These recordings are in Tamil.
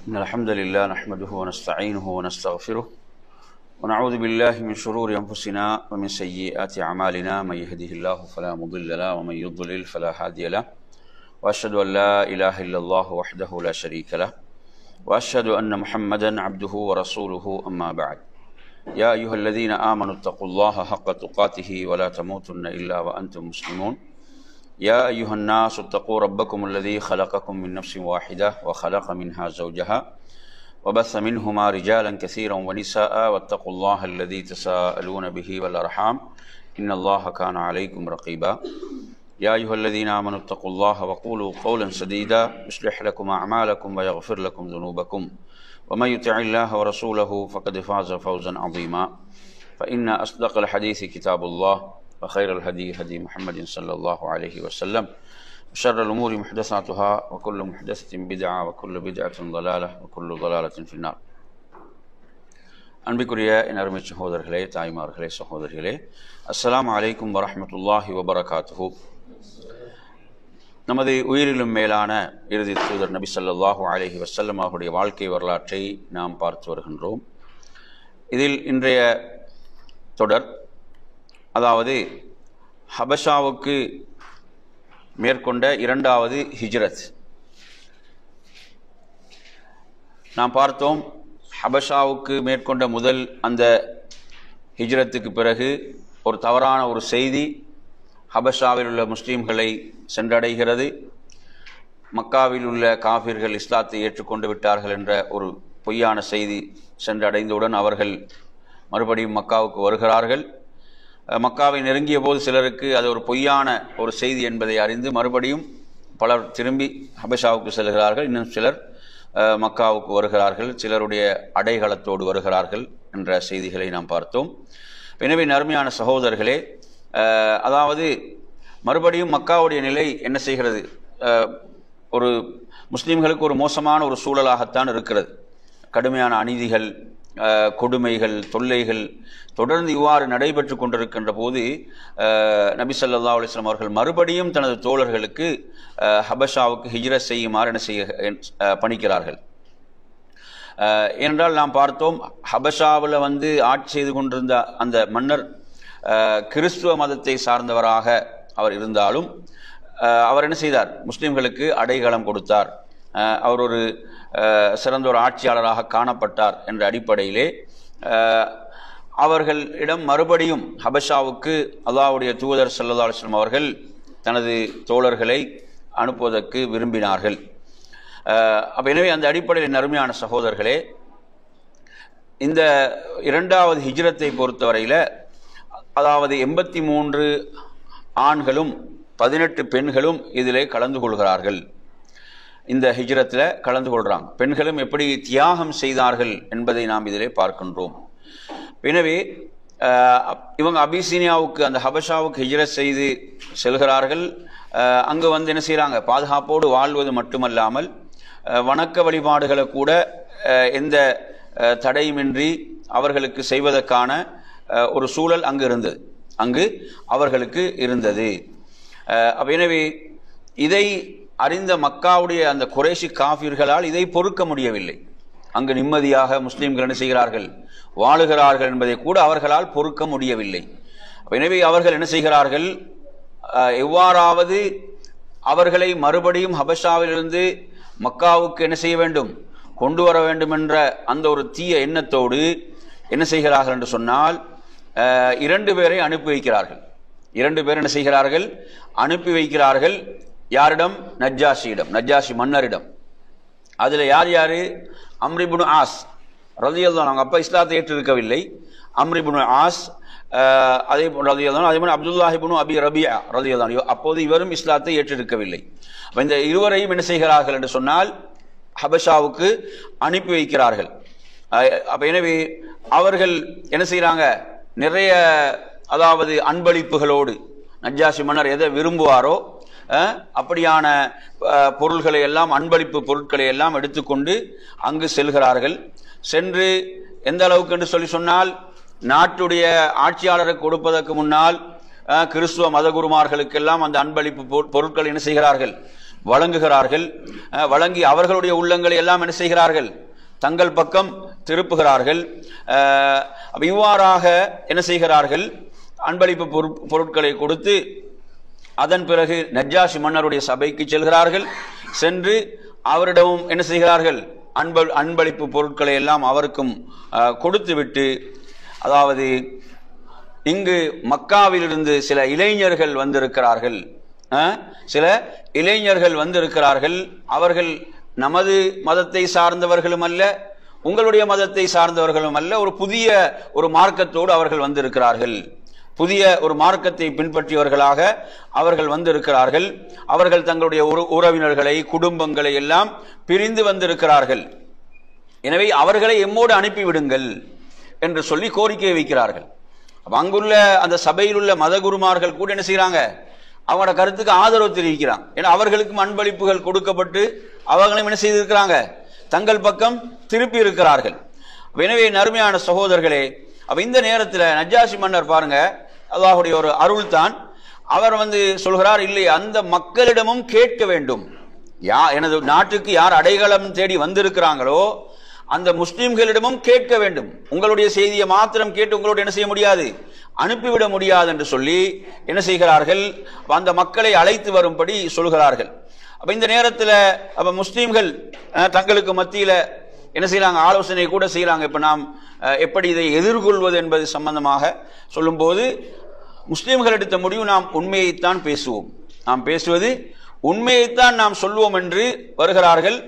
إن الحمد لله نحمده ونستعينه ونستغفره ونعوذ بالله من شرور أنفسنا ومن سيئات أعمالنا من يهده الله فلا مضل له ومن يضلل فلا هادي له وأشهد أن لا إله إلا الله وحده لا شريك له وأشهد أن محمدا عبده ورسوله أما بعد يا أيها الذين آمنوا اتقوا الله حق تقاته ولا تموتن إلا وأنتم مسلمون يا أيها الناس اتقوا ربكم الذي خلقكم من نفس واحدة وخلق منها زوجها وبث منهما رجالا كثيرا ونساء واتقوا الله الذي تساءلون به والأرحام إن الله كان عليكم رقيبا يا أيها الذين آمنوا اتقوا الله وقولوا قولا سديدا يصلح لكم أعمالكم ويغفر لكم ذنوبكم ومن يطع الله ورسوله فقد فاز فوزا عظيما فإن أصدق الحديث كتاب الله وخير الهدي هدي محمد صلى الله عليه وسلم وشر الأمور محدثاتها وكل محدثة بدعة وكل بدعة ضلالة وكل ضلالة في النار. அன்பிற்குரிய என் அருமை சகோதரர்களே, தாய்மார்களே, சகோதரிகளே, அஸ்ஸலாமு அலைக்கும் வரஹ்மத்துல்லாஹி வபரகாத்துஹு. நமது உயிரிலும் மேலான இறுதி தூதர் நபி ஸல்லல்லாஹு அலைஹி வஸல்லம் அவருடைய வாழ்க்கை வரலாற்றை நாம் பார்த்து வருகின்றோம். இதில் இன்றைய தொடர், அதாவது ஹபஷாவுக்கு மேற்கொண்ட இரண்டாவது ஹிஜ்ரத். நாம் பார்த்தோம், ஹபஷாவுக்கு மேற்கொண்ட முதல் அந்த ஹிஜ்ரத்துக்கு பிறகு ஒரு தவறான ஒரு செய்தி ஹபஷாவில் உள்ள முஸ்லீம்களை சென்றடைகிறது. மக்காவில் உள்ள காஃபிர்கள் இஸ்லாத்தை ஏற்றுக்கொண்டு விட்டார்கள் என்ற ஒரு பொய்யான செய்தி சென்றடைந்தவுடன் அவர்கள் மறுபடியும் மக்காவுக்கு வருகிறார்கள். மக்காவை நெருங்கிய போது சிலருக்கு அது ஒரு பொய்யான ஒரு செய்தி என்பதை அறிந்து மறுபடியும் பலர் திரும்பி ஹபஷாவுக்கு செல்கிறார்கள். இன்னும் சிலர் மக்காவுக்கு வருகிறார்கள். சிலருடைய அடைகளத்தோடு வருகிறார்கள் என்ற செய்திகளை நாம் பார்த்தோம். எனவே அருமையான சகோதரர்களே, அதாவது மறுபடியும் மக்காவுடைய நிலை என்ன செய்கிறது? ஒரு முஸ்லீம்களுக்கு ஒரு மோசமான ஒரு சூழலாகத்தான் இருக்கிறது. கடுமையான அநீதிகள், கொடுமைகள், தொல்லைகள் தொடர்ந்து இவ்வாறு நடைபெற்று கொண்டிருக்கின்ற போது நபி ஸல்லல்லாஹு அலைஹி வஸல்லம் அவர்கள் மறுபடியும் தனது தோழர்களுக்கு ஹபஷாவுக்கு ஹிஜ்ரத் செய்யுமாறு என்ன செய்ய பணிக்கிறார்கள். ஏனென்றால் நாம் பார்த்தோம், ஹபஷாவில் ஆட்சி செய்து கொண்டிருந்த அந்த மன்னர் கிறிஸ்துவ மதத்தை சார்ந்தவராக அவர் இருந்தாலும் அவர் என்ன செய்தார்? முஸ்லிம்களுக்கு அடைக்கலம் கொடுத்தார். அவர் ஒரு சிறந்த ஒரு ஆட்சியாளராக காணப்பட்டார் என்ற அடிப்படையிலே அவர்களிடம் மறுபடியும் ஹபஷாவுக்கு அல்லாஹ்வுடைய தூதர் ஸல்லல்லாஹு அலைஹி வஸல்லம் அவர்கள் தனது தோழர்களை அனுப்புவதற்கு விரும்பினார்கள். எனவே அந்த அடிப்படையில் அருமையான சகோதரர்களே, இந்த இரண்டாவது ஹிஜ்ரத்தை பொறுத்தவரையில், அதாவது 83 ஆண்களும் 18 பெண்களும் இதிலே கலந்து கொள்கிறார்கள். இந்த ஹிஜ்ரத்தில் கலந்து கொள்கிறாங்க. பெண்களும் எப்படி தியாகம் செய்தார்கள் என்பதை நாம் இதிலே பார்க்கின்றோம். எனவே இவங்க அபிசீனியாவுக்கு, அந்த ஹபஷாவுக்கு ஹிஜ்ரத் செய்து செல்கிறார்கள். அங்கு என்ன செய்கிறாங்க? பாதுகாப்போடு வாழ்வது மட்டுமல்லாமல் வணக்க வழிபாடுகளை கூட எந்த தடையுமின்றி அவர்களுக்கு செய்வதற்கான ஒரு சூழல் அங்கு அவர்களுக்கு இருந்தது. எனவே இதை அறிந்த மக்காவுடைய அந்த குறைஷி காஃபிர்களால் இதை பொறுக்க முடியவில்லை. அங்கு நிம்மதியாக முஸ்லீம்கள் என்ன செய்கிறார்கள்? வாழுகிறார்கள் என்பதை கூட அவர்களால் பொறுக்க முடியவில்லை. எனவே அவர்கள் என்ன செய்கிறார்கள்? எவ்வாறாவது அவர்களை மறுபடியும் ஹபஷாவிலிருந்து மக்காவுக்கு என்ன செய்ய வேண்டும்? கொண்டு வர வேண்டும் என்ற அந்த ஒரு தீய எண்ணத்தோடு என்ன செய்கிறார்கள் என்று சொன்னால், 2 பேரை அனுப்பி வைக்கிறார்கள். 2 பேர் என்ன செய்கிறார்கள்? அனுப்பி வைக்கிறார்கள். யாரிடம்? நஜ்ஜாஷியிடம், நஜ்ஜாஷி மன்னரிடம். அதில் யார் யாரு? அம்ர் இப்னு ஆஸ் ரலியல்லாஹு அன்ஹு, அவங்க அப்பா இஸ்லாத்தை ஏற்றிருக்கவில்லை. அம்ர் இப்னு ஆஸ், அதே ரலியல்லாஹு அன்ஹு, அதே மாதிரி அப்துல்லாஹ் இப்னு அபி ரபியா ரலியல்லாஹு அன்ஹு, அப்போது இவரும் இஸ்லாத்தை ஏற்றிருக்கவில்லை. இந்த இருவரையும் என்ன செய்கிறார்கள் என்று சொன்னால் ஹபஷாவுக்கு அனுப்பி வைக்கிறார்கள். எனவே அவர்கள் என்ன செய்கிறாங்க? நிறைய, அதாவது அன்பளிப்புகளோடு, நஜ்ஜாஷி மன்னர் எதை விரும்புவாரோ அப்படியான பொருள்களை எல்லாம், அன்பளிப்பு பொருட்களை எல்லாம் எடுத்துக்கொண்டு அங்கு செல்கிறார்கள். சென்று எந்த அளவுக்கு என்று சொன்னால், நாட்டுடைய ஆட்சியாளருக்கு கொடுப்பதற்கு முன்னால் கிறிஸ்துவ மதகுருமார்களுக்கெல்லாம் அந்த அன்பளிப்பு பொருட்கள் என்ன செய்கிறார்கள்? வழங்குகிறார்கள். வழங்கி அவர்களுடைய உள்ளங்களை எல்லாம் என்ன செய்கிறார்கள்? தங்கள் பக்கம் திருப்புகிறார்கள். இவ்வாறாக என்ன செய்கிறார்கள்? அன்பளிப்பு பொருட்களை கொடுத்து அதன் பிறகு நஜ்ஜாஷி மன்னருடைய சபைக்கு செல்கிறார்கள். சென்று அவரிடமும் என்ன செய்கிறார்கள்? அன்பளிப்பு பொருட்களை எல்லாம் அவருக்கும் கொடுத்துவிட்டு, அதாவது இங்கு மக்காவிலிருந்து சில இளைஞர்கள் வந்திருக்கிறார்கள், அவர்கள் நமது மதத்தை சார்ந்தவர்களும் அல்ல, உங்களுடைய மதத்தை சார்ந்தவர்களும் அல்ல, ஒரு புதிய ஒரு மார்க்கத்தோடு அவர்கள் வந்திருக்கிறார்கள், புதிய ஒரு மார்க்கத்தை பின்பற்றியவர்களாக அவர்கள் வந்திருக்கிறார்கள். அவர்கள் தங்களுடைய உறவினர்களை குடும்பங்களை எல்லாம் பிரிந்து வந்திருக்கிறார்கள். எனவே அவர்களை எம்மோடு அனுப்பிவிடுங்கள் என்று சொல்லி கோரிக்கை வைக்கிறார்கள். அங்குள்ள அந்த சபையில் உள்ள மத குருமார்கள் கூட என்ன செய்யறாங்க? அவங்களோட கருத்துக்கு ஆதரவு தெரிவிக்கிறாங்க. ஏன்னா அவர்களுக்கும் அன்பளிப்புகள் கொடுக்கப்பட்டு அவர்களும் என்ன செய்திருக்கிறாங்க? தங்கள் பக்கம் திருப்பி இருக்கிறார்கள். எனவே நறுமையான சகோதரர்களே, இந்த நேரத்தில் நஜ்ஜாஷி மன்னர் பாருங்க, அல்லாஹ்வுடைய ஒரு அருள் தான். அவர் சொல்கிறார், இல்லை, அந்த மக்களிடமும் கேட்க வேண்டும். எனது நாட்டுக்கு யார் அடைக்கலம் தேடி வந்திருக்கிறாங்களோ அந்த முஸ்லிம்களிடமும் கேட்க வேண்டும். உங்களுடைய செய்தியை மாத்திரம் கேட்டு உங்களோடு என்ன செய்ய முடியாது? அனுப்பிவிட முடியாது என்று சொல்லி என்ன செய்கிறார்கள்? அந்த மக்களை அழைத்து வரும்படி சொல்கிறார்கள். அப்ப இந்த நேரத்தில் முஸ்லிம்கள் தங்களுக்கு மத்தியில என்ன செய்யறாங்க? ஆலோசனை கூட செய்யறாங்க. இப்ப நாம் எப்படி இதை எதிர்கொள்வது என்பது சம்பந்தமாக சொல்லும்போது முஸ்லிம்கள் எடுத்த முடிவு, நாம் உண்மையைத்தான் பேசுவோம், நாம் பேசுவது உண்மையைத்தான் நாம் சொல்வோம் என்று வருகிறார்கள்.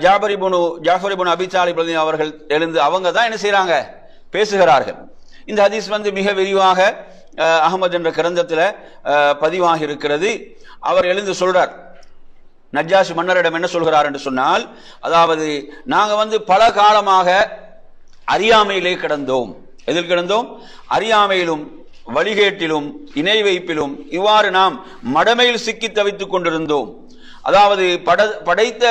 ஜாஃபர் இப்னு அபி தாலிப் அவர்கள் எழுந்து அவங்க தான் என்ன செய்யறாங்க? பேசுகிறார்கள். இந்த ஹதீஸ் மிக விரிவாக அஹ்மத் என்ற கிரந்தத்தில் பதிவாகி இருக்கிறது. அவர் எழுந்து சொல்றார், நஜ்ஜாஷி மன்னரிடம் என்ன சொல்கிறார் என்று சொன்னால், அதாவது நாங்க பல காலமாக அறியாமையிலே கிடந்தோம். எதில் கிடந்தோம்? அறியாமையிலும் வழிகேட்டிலும் இணை வைப்பிலும் இவ்வாறு நாம் மடமையில் சிக்கி தவித்துக் கொண்டிருந்தோம். அதாவது படைத்த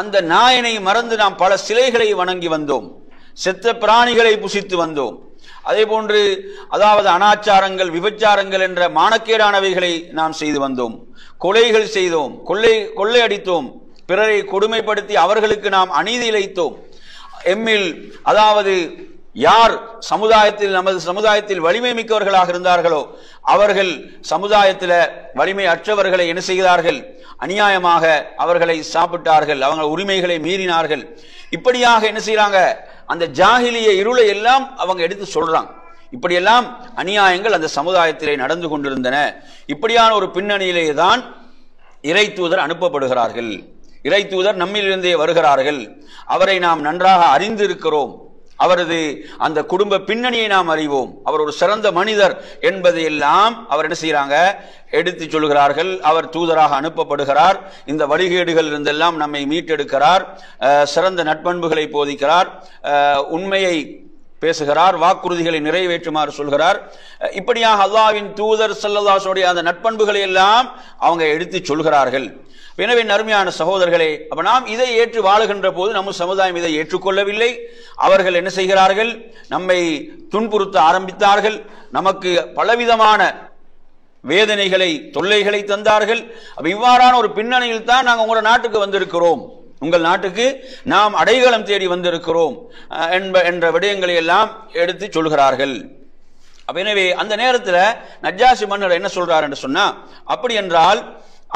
அந்த நாயனை மறந்து நாம் பல சிலைகளை வணங்கி வந்தோம், செத்த பிராணிகளை புசித்து வந்தோம். அதே போன்று அதாவது அனாச்சாரங்கள் விபச்சாரங்கள் என்ற மானக்கேடானவைகளை நாம் செய்து வந்தோம், கொலைகள் செய்தோம், கொள்ளையடித்தோம், பிறரை கொடுமைப்படுத்தி அவர்களுக்கு நாம் அநீதி இழைத்தோம். எம்மில் அதாவது யார் நமது சமுதாயத்தில் வலிமை மிக்கவர்களாக இருந்தார்களோ அவர்கள் சமுதாயத்தில் வலிமை அற்றவர்களை என்ன செய்கிறார்கள்? அநியாயமாக அவர்களை சாப்பிட்டார்கள், அவங்க உரிமைகளை மீறினார்கள். இப்படியாக என்ன செய்யறாங்க? அந்த ஜாஹிலிய இருளை எல்லாம் அவங்க எடுத்து சொல்றாங்க. இப்படியெல்லாம் அநியாயங்கள் அந்த சமுதாயத்திலே நடந்து கொண்டிருந்தன. இப்படியான ஒரு பின்னணியிலே தான் இறை தூதர் அனுப்பப்படுகிறார்கள். இறை தூதர் நம்மிலிருந்தே வருகிறார்கள். அவரை நாம் நன்றாக அறிந்திருக்கிறோம். அவரது அந்த குடும்ப பின்னணியை நாம் அறிவோம். அவர் ஒரு சிறந்த மனிதர் என்பதையெல்லாம் அவர் என்ன செய்யறாங்க? எடுத்து சொல்கிறார்கள். அவர் தூதராக அனுப்பப்படுகிறார். இந்த வழிகேடுகள் இருந்தெல்லாம் நம்மை மீட்டெடுக்கிறார். சிறந்த நட்பண்புகளை போதிக்கிறார். உண்மையை பேசுகிறார். வாக்குறுதிகளை நிறைவேற்றுமாறு சொல்கிறார். இப்படியாக அல்லாஹ்வின் தூதர் ஸல்லல்லாஹு அலைஹி வஸல்லம் அந்த நட்பண்புகளை எல்லாம் அவங்க எடுத்து சொல்கிறார்கள். எனவே நறுமையான சகோதரர்களே, அப்ப நாம் இதை ஏற்று வாழுகின்ற போது நம்ம சமுதாயம் இதை ஏற்றுக்கொள்ளவில்லை. அவர்கள் என்ன செய்கிறார்கள்? நம்மை துன்புறுத்த ஆரம்பித்தார்கள். நமக்கு பலவிதமான வேதனைகளை தொல்லைகளை தந்தார்கள். அப்ப இவ்வாறான ஒரு பின்னணியில் தான் நாங்கள் உங்களோட நாட்டுக்கு வந்திருக்கிறோம், உங்கள் நாட்டுக்கு நாம் அடைக்கலம் தேடி வந்திருக்கிறோம் என்ற விடயங்களை எல்லாம் எடுத்து சொல்கிறார்கள். அப்ப எனவே அந்த நேரத்தில் நஜ்ஜாஷி மன்னர் என்ன சொல்றார் என்று சொன்னா, அப்படி என்றால்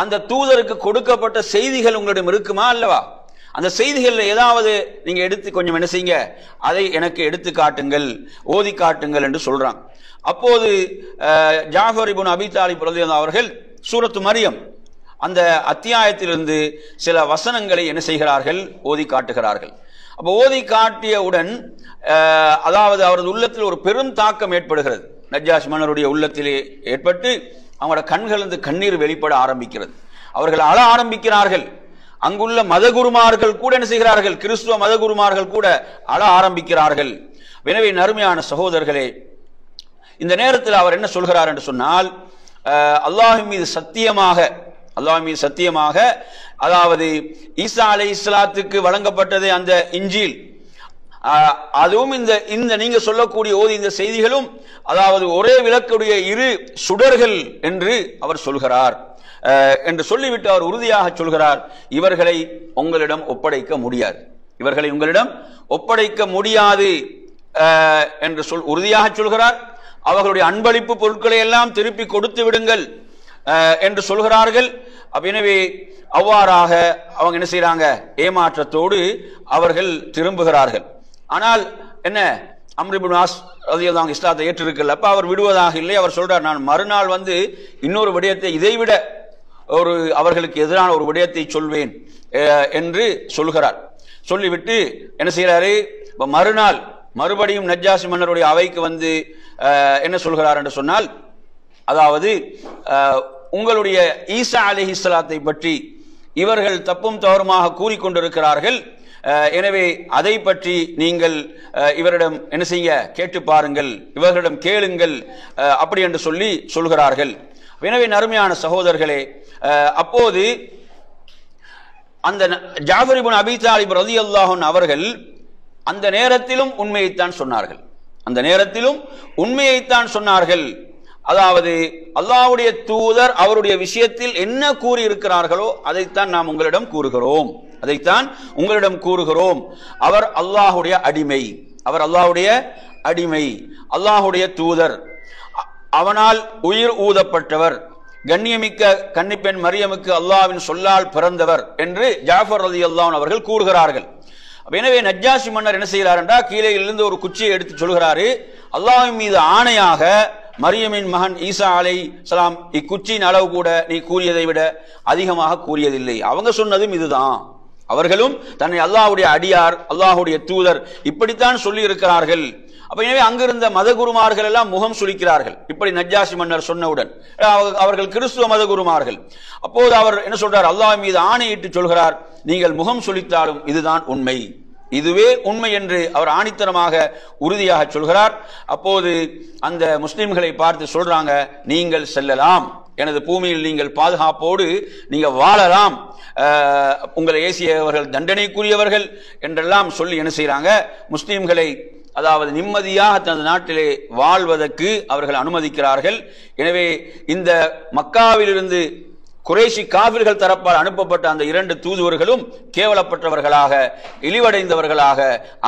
அந்த தூதருக்கு கொடுக்கப்பட்ட செய்திகள் உங்களிடம் இருக்குமா அல்லவா? அந்த செய்திகள் ஏதாவது நீங்க எடுத்து கொஞ்சம் என்ன செய்யுங்க, அதை எனக்கு எடுத்து காட்டுங்கள், ஓதி காட்டுங்கள் என்று சொல்றாங்க. அப்போது ஜாஃபர் இப்னு அபி தாலிப் ரலியல்லாஹு அவர்கள் சூரத்து மரியம் அந்த அத்தியாயத்திலிருந்து சில வசனங்களை என்ன செய்கிறார்கள்? ஓதி காட்டுகிறார்கள். அப்ப ஓதி காட்டியவுடன் அதாவது அவரது உள்ளத்தில் ஒரு பெரும் தாக்கம் ஏற்படுகிறது. நஜ்ஜாஷி மன்னருடைய உள்ளத்திலே ஏற்பட்டு அவங்களோட கண்களிலிருந்து கண்ணீர் வெளிப்பட ஆரம்பிக்கிறது. அவர்கள் அழ ஆரம்பிக்கிறார்கள். அங்குள்ள மதகுருமார்கள் கூட என்ன செய்கிறார்கள்? கிறிஸ்துவ மதகுருமார்கள் கூட அழ ஆரம்பிக்கிறார்கள். எனவே நறுமையான சகோதரர்களே, இந்த நேரத்தில் அவர் என்ன சொல்கிறார் என்று சொன்னால், அல்லாஹ்வின் மீது சத்தியமாக அதாவது ஈசா அலைஹிஸ்ஸலாத்துக்கு வழங்கப்பட்டது அந்த இஞ்சில், அதுவும் இந்த நீங்க சொல்லக்கூடிய இந்த செய்திகளும் அதாவது ஒரே விளக்குடைய இரு சுடர்கள் என்று அவர் சொல்கிறார் என்று சொல்லிவிட்டு அவர் உறுதியாக சொல்கிறார், இவர்களை உங்களிடம் ஒப்படைக்க முடியாது, இவர்களை உங்களிடம் ஒப்படைக்க முடியாது என்று உறுதியாக சொல்கிறார். அவர்களுடைய அன்பளிப்பு பொருட்களை எல்லாம் திருப்பி கொடுத்து விடுங்கள் என்று சொல்கிறார்கள். எனவே அவ்வாறாக அவங்க என்ன செய்யறாங்க, ஏமாற்றத்தோடு அவர்கள் திரும்புகிறார்கள். ஆனால் என்ன, அம்ர் இப்னு ஆஸ் ரலியல்லாஹு அன்ஹு இஸ்லாத்தை ஏற்றிருக்கல, அப்ப அவர் விடுவதாக இல்லை. அவர் சொல்றார், நான் மறுநாள் இன்னொரு விடயத்தை இதைவிட அவர்களுக்கு எதிரான ஒரு விடயத்தை சொல்வேன் என்று சொல்கிறார். சொல்லிவிட்டு என்ன செய்யறாரு, மறுநாள் மறுபடியும் நஜ்ஜாசி மன்னருடைய அவைக்கு என்ன சொல்கிறார் என்று சொன்னால், அதாவது உங்களுடைய ஈசா அலைஹிஸ்ஸலாத்தை பற்றி இவர்கள் தப்பும் தவறுமாக கூறிக்கொண்டிருக்கிறார்கள், எனவே அதை பற்றி நீங்கள் இவரிடம் என்ன செய்ய கேட்டு பாருங்கள், இவர்களிடம் கேளுங்கள் அப்படி என்று சொல்கிறார்கள். எனவே நறுமையான சகோதரர்களே, அப்போது அந்த ஜாஃபர் இப்னு அபீ தாலிப் ரலியல்லாஹு அன்ஹு அவர்கள் அந்த நேரத்திலும் உண்மையைத்தான் சொன்னார்கள், அந்த நேரத்திலும் உண்மையைத்தான் சொன்னார்கள். அதாவது அல்லாஹ்வுடைய தூதர் அவருடைய விஷயத்தில் என்ன கூறி இருக்கிறார்களோ அதைத்தான் நாம் உங்களிடம் கூறுகிறோம், அதைத்தான் உங்களிடம் கூறுகிறோம். அவர் அல்லாஹ்வுடைய அடிமை, அவர் அல்லாஹ்வுடைய அடிமை, அல்லாஹ்வுடைய தூதர், அவனால் உயிர் ஊதப்பட்டவர், கண்ணியமிக்க கன்னிப்பெண் மரியமுக்கு அல்லாஹ்வின் சொல்லால் பிறந்தவர் என்று ஜாஃபர் ரலியல்லாஹு அன்ஹு அவர்கள் கூறுகிறார்கள். எனவே நஜ்ஜாசி மன்னர் என்ன செய்கிறார் என்றால், கீழே இருந்து ஒரு குச்சியை எடுத்து சொல்கிறாரு, அல்லாஹ்வின் மீது ஆணையாக மரியமின் மகன் ஈசா அலைஹிஸ்ஸலாம் இக்குச்சியின் அளவு கூட நீ கூறியதை விட அதிகமாக கூறியதில்லை. அவங்க சொன்னதும் இதுதான், அவர்களும் தன்னை அல்லாஹ்வுடைய அடியார், அல்லாஹ்வுடைய தூதர் இப்படித்தான் சொல்லி இருக்கிறார்கள். அப்ப எனவே அங்கிருந்த மதகுருமார்கள் எல்லாம் முகம் சுளிக்கிறார்கள், இப்படி நஜ்ஜாசி மன்னர் சொன்னவுடன். அவர்கள் கிறிஸ்துவ மதகுருமார்கள். அப்போது அவர் என்ன சொல்றார், அல்லாஹ் மீது ஆணையிட்டு சொல்கிறார், நீங்கள் முகம் சுளித்தாலும் இதுதான் உண்மை, இதுவே உண்மை என்று அவர் ஆணித்தனமாக உறுதியாக சொல்கிறார். அப்போது அந்த முஸ்லிம்களை பார்த்து சொல்றாங்க, நீங்கள் செல்லலாம், எனது பூமியில் நீங்கள் பாதுகாப்போடு நீங்க வாழலாம், உங்களை ஏசியவர்கள் தண்டனைக்குரியவர்கள் என்றெல்லாம் சொல்லி என்ன செய்யறாங்க, முஸ்லிம்களை அதாவது நிம்மதியாக தனது நாட்டிலே வாழ்வதற்கு அவர்கள் அனுமதிக்கிறார்கள். எனவே இந்த மக்காவிலிருந்து குறைஷி காபிர்கள் தரப்பால் அனுப்பப்பட்ட அந்த 2 தூதுவர்களும் கேவலப்பட்டவர்களாக, இழிவடைந்தவர்களாக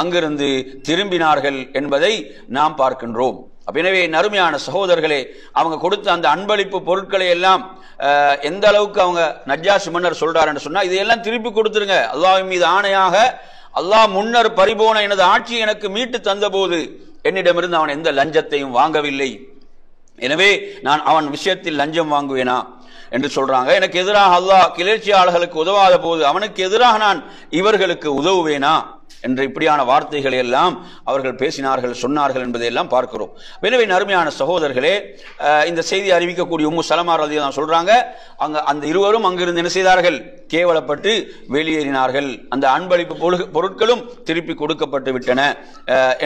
அங்கிருந்து திரும்பினார்கள் என்பதை நாம் பார்க்கின்றோம். எனவே நறுமையான சகோதரர்களே, அவங்க கொடுத்த அந்த அன்பளிப்பு பொருட்களை எல்லாம் எந்த அளவுக்கு அவங்க நஜ்ஜாசி மன்னர் சொல்றார் என்று சொன்னா, இதையெல்லாம் திருப்பி கொடுத்துருங்க, அல்லாஹ்வின் மீது ஆணையாக அல்லாஹ் முன்னர் பரிபோன எனது ஆட்சியை எனக்கு மீட்டு தந்த போது என்னிடமிருந்து அவன் எந்த லஞ்சத்தையும் வாங்கவில்லை, எனவே நான் அவன் விஷயத்தில் லஞ்சம் வாங்குவேனா என்று சொல்றாங்க. எனக்கு எதிராக அல்லாஹ் கிளர்ச்சியாளர்களுக்கு உதவாத போது அவனுக்கு எதிராக நான் இவர்களுக்கு உதவுவேனா என்ற இப்படியான வார்த்தைகளை எல்லாம் அவர்கள் பேசினார்கள், சொன்னார்கள் என்பதை எல்லாம் பார்க்கிறோம். எனவே நறுமையான சகோதரர்களே, இந்த செய்தி அறிவிக்கக்கூடிய உம்மு சலமா ரலியல்லாஹு அன்ஹா சொல்றாங்க, அந்த இருவரும் அங்கிருந்து என்ன செய்தார்கள், கேவலப்பட்டு வெளியேறினார்கள், அந்த அன்பளிப்பு பொருட்களும் திருப்பி கொடுக்கப்பட்டு விட்டன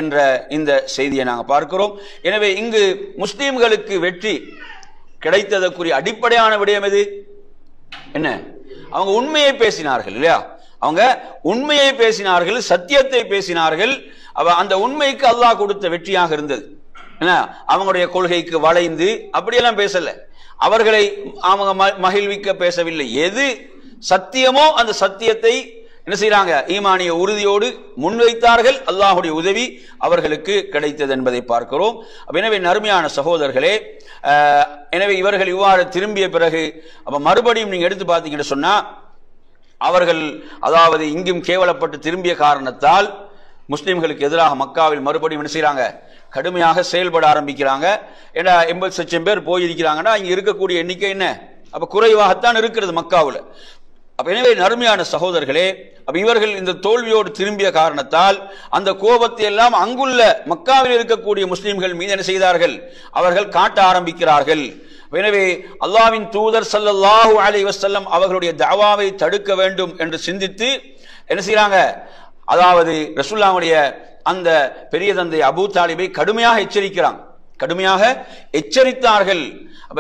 என்ற இந்த செய்தியை நாங்கள் பார்க்கிறோம். எனவே இங்கு முஸ்லிம்களுக்கு வெற்றி கிடைத்ததற்குரிய அடிப்படையான விடயம் எது என்ன, அவங்க உண்மையை பேசினார்கள் இல்லையா, அவங்க உண்மையை பேசினார்கள், சத்தியத்தை பேசினார்கள். அந்த உண்மைக்கு அல்லாஹ் கொடுத்த வெற்றியாக இருந்தது. அவங்களுடைய கொள்கைக்கு வளைந்து அப்படியெல்லாம் பேசல, அவர்களை அவங்க மகிழ்விக்க பேசவில்லை. எது சத்தியமோ அந்த சத்தியத்தை என்ன செய்யறாங்க, ஈமானிய உறுதியோடு முன்வைத்தார்கள், அல்லாஹுடைய உதவி அவர்களுக்கு கிடைத்தது என்பதை பார்க்கிறோம். எனவே நறுமையான சகோதரர்களே, எனவே இவர்கள் இவ்வாறு திரும்பிய பிறகு அப்ப மறுபடியும் நீங்க எடுத்து பார்த்தீங்கன்னு சொன்னா, அவர்கள் அதாவது இங்கும் கேவலப்பட்டு திரும்பிய காரணத்தால் முஸ்லிம்களுக்கு எதிராக மக்காவில் மறுபடியும் என்ன செய்யறாங்க, கடுமையாக செயல்பட ஆரம்பிக்கிறாங்க. ஏன்னா 80 லட்சம் பேர் போயிருக்கிறாங்கன்னா இங்க இருக்கக்கூடிய எண்ணிக்கை என்ன, அப்ப குறைவாகத்தான் இருக்கிறது மக்காவில். அப்ப எனவே நறுமையான சகோதரர்களே, அப்ப இவர்கள் இந்த தோல்வியோடு திரும்பிய காரணத்தால் அந்த கோபத்தை எல்லாம் அங்குள்ள மக்காவில் இருக்கக்கூடிய முஸ்லிம்கள் மீது என்ன செய்தார்கள், அவர்கள் காட்ட ஆரம்பிக்கிறார்கள். எனவே அல்லாஹ்வின் தூதர் ஸல்லல்லாஹு அலைஹி வஸல்லம் அவர்களுடைய தஅவாவை தடுக்க வேண்டும் என்று சிந்தித்து என்ன செய்யறாங்க, அதாவது ரசூலுல்லாஹ்வுடைய அந்த பெரிய தந்தை அபூ தாலிபை கடுமையாக எச்சரிக்கிறாங்க, கடுமையாக எச்சரித்தார்கள். அப்ப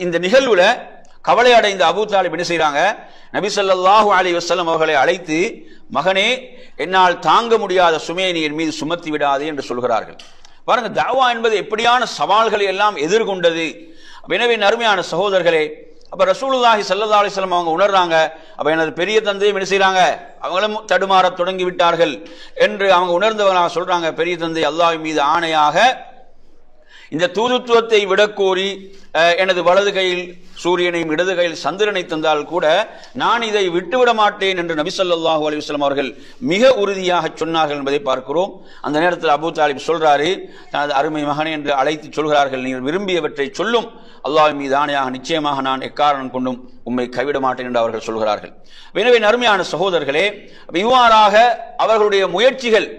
இந்த நிகழ்வுல கவலை அடைந்த அபூ தாலிப் என்ன செய்றாங்க, நபி ஸல்லல்லாஹு அலைஹி வஸல்லம் அவர்களை அழைத்து, மகனே, என்னால் தாங்க முடியாத சுமையை நீ என் மீது சுமத்தி விடாதே என்று சொல்கிறார்கள். பாருங்க, தஅவா என்பது எப்படியான சவால்களை எல்லாம் எதிர்கொண்டது. எனவே அருமையான சகோதரர்களே, அப்ப ரசூலுல்லாஹி ஸல்லல்லாஹு அலைஹி வஸல்லம் அவங்க உணர்றாங்க, அப்ப எனது பெரிய தந்தையும் என்ன செய்றாங்க, அவங்களும் தடுமாற தொடங்கி விட்டார்கள் என்று அவங்க உணர்ந்தவங்க சொல்றாங்க, பெரிய தந்தை அல்லாஹ்வின் மீது ஆணையாக இந்த தூதுத்துவத்தை விடக்கோரி எனது வலது கையில் சூரியனையும் இடது கையில் சந்திரனை தந்தால் கூட நான் இதை விட்டுவிட மாட்டேன் என்று நபி ஸல்லல்லாஹு அலைஹி வஸல்லம் அவர்கள் மிக உறுதியாக சொன்னார்கள் என்பதை பார்க்கிறோம். அந்த நேரத்தில் அபூ தாலிப் சொல்றாரு, தனது அருமை மகனே என்று அழைத்து சொல்கிறார்கள், நீங்கள் விரும்பியவற்றை சொல்லும், அல்லாஹ்வின் மீது ஆணையாக நிச்சயமாக நான் எக்காரணம் கொண்டும் உம்மை கைவிட மாட்டேன் என்று அவர்கள் சொல்கிறார்கள். எனவே அருமையான சகோதரர்களே, இவ்வாறாக அவர்களுடைய முயற்சிகள்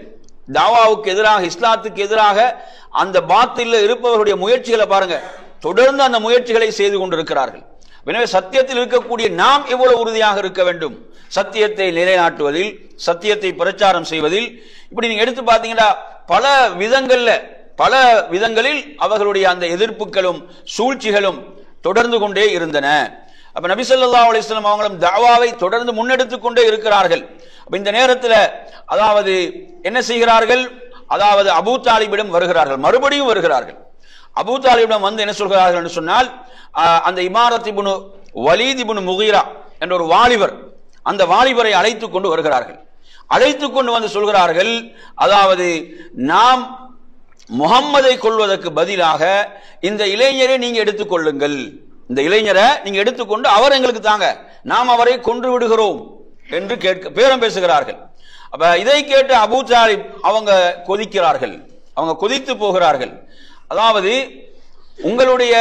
தாவாவுக்கு எதிராக, இஸ்லாத்துக்கு எதிராக அந்த பாத்தில்ல இருப்பவர்களுடைய முயற்சிகளை பாருங்க, தொடர்ந்து அந்த முயற்சிகளை செய்து கொண்டிருக்கிறார்கள். எனவே சத்தியத்தில் இருக்கக்கூடிய நாம் எவ்வளவு உறுதியாக இருக்க வேண்டும், சத்தியத்தை நிலைநாட்டுவதில், சத்தியத்தை பிரச்சாரம் செய்வதில். இப்படி நீங்க எடுத்து பார்த்தீங்கன்னா பல விதங்களில் அவர்களுடைய அந்த எதிர்ப்புகளும் சூழ்ச்சிகளும் தொடர்ந்து கொண்டே இருந்தன. அப்ப நபி ஸல்லல்லாஹு அலைஹி வஸல்லம் அவங்களும் தாவாவை தொடர்ந்து முன்னெடுத்துக் கொண்டே இருக்கிறார்கள். அப்ப இந்த நேரத்தில் அதாவது என்ன செய்கிறார்கள், அதாவது அபூ தாலிபிடம் வருகிறார்கள், மறுபடியும் வருகிறார்கள். அபூ தாலிபிடம் வந்து என்ன சொல்கிறார்கள் என்று சொன்னால், அந்த இமாரத் இப்னு வலீத் இப்னு முகீரா என்ற ஒரு வாலிபர், அந்த வாலிபரை அழைத்துக் கொண்டு வருகிறார்கள். அழைத்துக் கொண்டு வந்து சொல்கிறார்கள், அதாவது நாம் முஹம்மதை கொள்வதற்கு பதிலாக இந்த இளைஞரை நீங்க எடுத்துக் கொள்ளுங்கள், இந்த இளைஞரை நீங்க எடுத்துக்கொண்டு அவர் எங்களுக்கு தாங்க, நாம் அவரை கொன்று விடுகிறோம் என்று பேரம் பேசுகிறார்கள். அப்ப இதை கேட்டு அபூ தாலிப் அவங்க கொதிக்கிறார்கள், அவங்க கொதித்து போகிறார்கள். அதாவது உங்களுடைய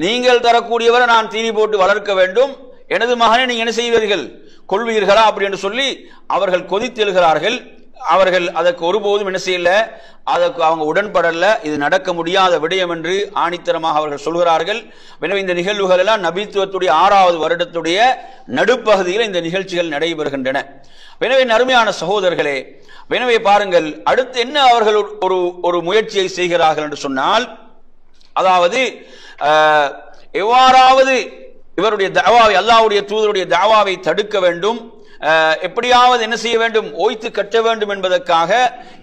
நீங்கள் தரக்கூடியவரை நான் தீனி போட்டு வளர்க்க வேண்டும், எனது மகனை நீங்க என்ன செய்வீர்கள், கொள்வீர்களா அப்படி என்று சொல்லி அவர்கள் கொதித்தெழுகிறார்கள். அவர்கள் அதற்கு ஒருபோதும் என்ன செய்யல, அதற்கு அவங்க உடன்படல, இது நடக்க முடியாத விடயம் என்று ஆணித்தரமாக அவர்கள் சொல்கிறார்கள். எனவே இந்த நிகழ்வுகள் எல்லாம் நபித்துவத்துடைய 6வது வருடத்துடைய நடுப்பகுதியில் இந்த நிகழ்ச்சிகள் நடைபெறுகின்றன. எனவே அருமையான சகோதரர்களே, எனவே பாருங்கள், அடுத்து என்ன அவர்கள் ஒரு முயற்சியை செய்கிறார்கள் என்று சொன்னால், அதாவது எவ்வாறாவது இவருடைய தாவாவை, அல்லாஹ்வுடைய தூதருடைய தாவாவை தடுக்க வேண்டும், எப்படியாவது என்ன செய்ய வேண்டும், ஓய்த்து கட்ட வேண்டும் என்பதற்காக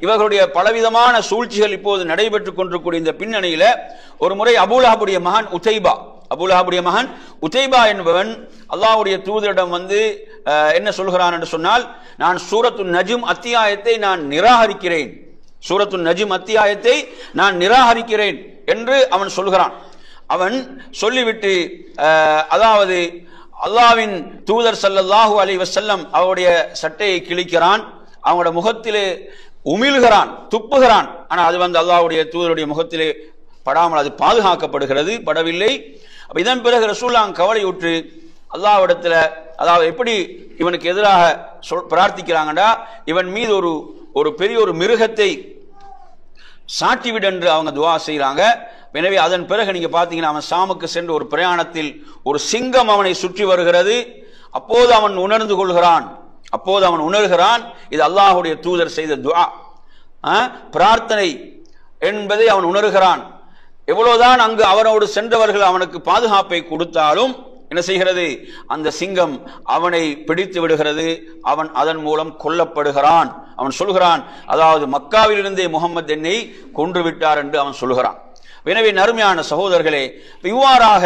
இவர்களுடைய பலவிதமான சூழ்ச்சிகள் இப்போது நடைபெற்றுக் கொண்டிருக்கூடிய இந்த பின்னணியில ஒரு முறை அபூலஹபுடைய மகன் உதைபா என்பவன் அல்லாஹ்வுடைய தூதரிடம் வந்து என்ன சொல்கிறான் என்று சொன்னால், நான் சூரத்து நஜ்ம் அத்தியாயத்தை நான் நிராகரிக்கிறேன் என்று அவன் சொல்கிறான். அவன் சொல்லிவிட்டு அதாவது அல்லாஹ்வின் தூதர் ஸல்லல்லாஹு அலைஹி வஸல்லம் அவருடைய சட்டையை கிழிக்கிறான், அவங்களுடைய முகத்திலே உமிழ்கிறான், துப்புகிறான். ஆனால் அது வந்து அல்லாஹ்வுடைய தூதருடைய முகத்திலே படாமல் அது பாதுகாக்கப்படுகிறது, படவில்லை. இதன் பிறகு ரசூலுல்லாஹ் கவலையுற்று அல்லாஹ்விடத்தில், அதாவது எப்படி இவனுக்கு எதிராக பிரார்த்திக்கிறாங்கடா, இவன் மீது ஒரு பெரிய ஒரு மிருகத்தை சாட்டிவிடு என்று அவங்க துவா செய்கிறாங்க. எனவே அதன் பிறகு நீங்க பாத்தீங்கன்னா, அவன் ஷாமுக்கு சென்று ஒரு பிரயாணத்தில் ஒரு சிங்கம் அவனை சுற்றி வருகிறது. அப்போது அவன் உணர்கிறான், இது அல்லாஹ்வுடைய தூதர் செய்த துஆ, பிரார்த்தனை என்பதை அவன் உணர்கிறான். எவ்வளவுதான் அங்கு அவனோடு சென்றவர்கள் அவனுக்கு பாதுகாப்பை கொடுத்தாலும் என்ன செய்கிறது, அந்த சிங்கம் அவனை பிடித்து விடுகிறது, அவன் அதன் மூலம் கொல்லப்படுகிறான். அவன் சொல்கிறான், அதாவது மக்காவில் இருந்தே முஹம்மது என்னை கொன்று விட்டார் என்று அவன் சொல்கிறான். எனவே அருமையான சகோதரர்களே, இவ்வாறாக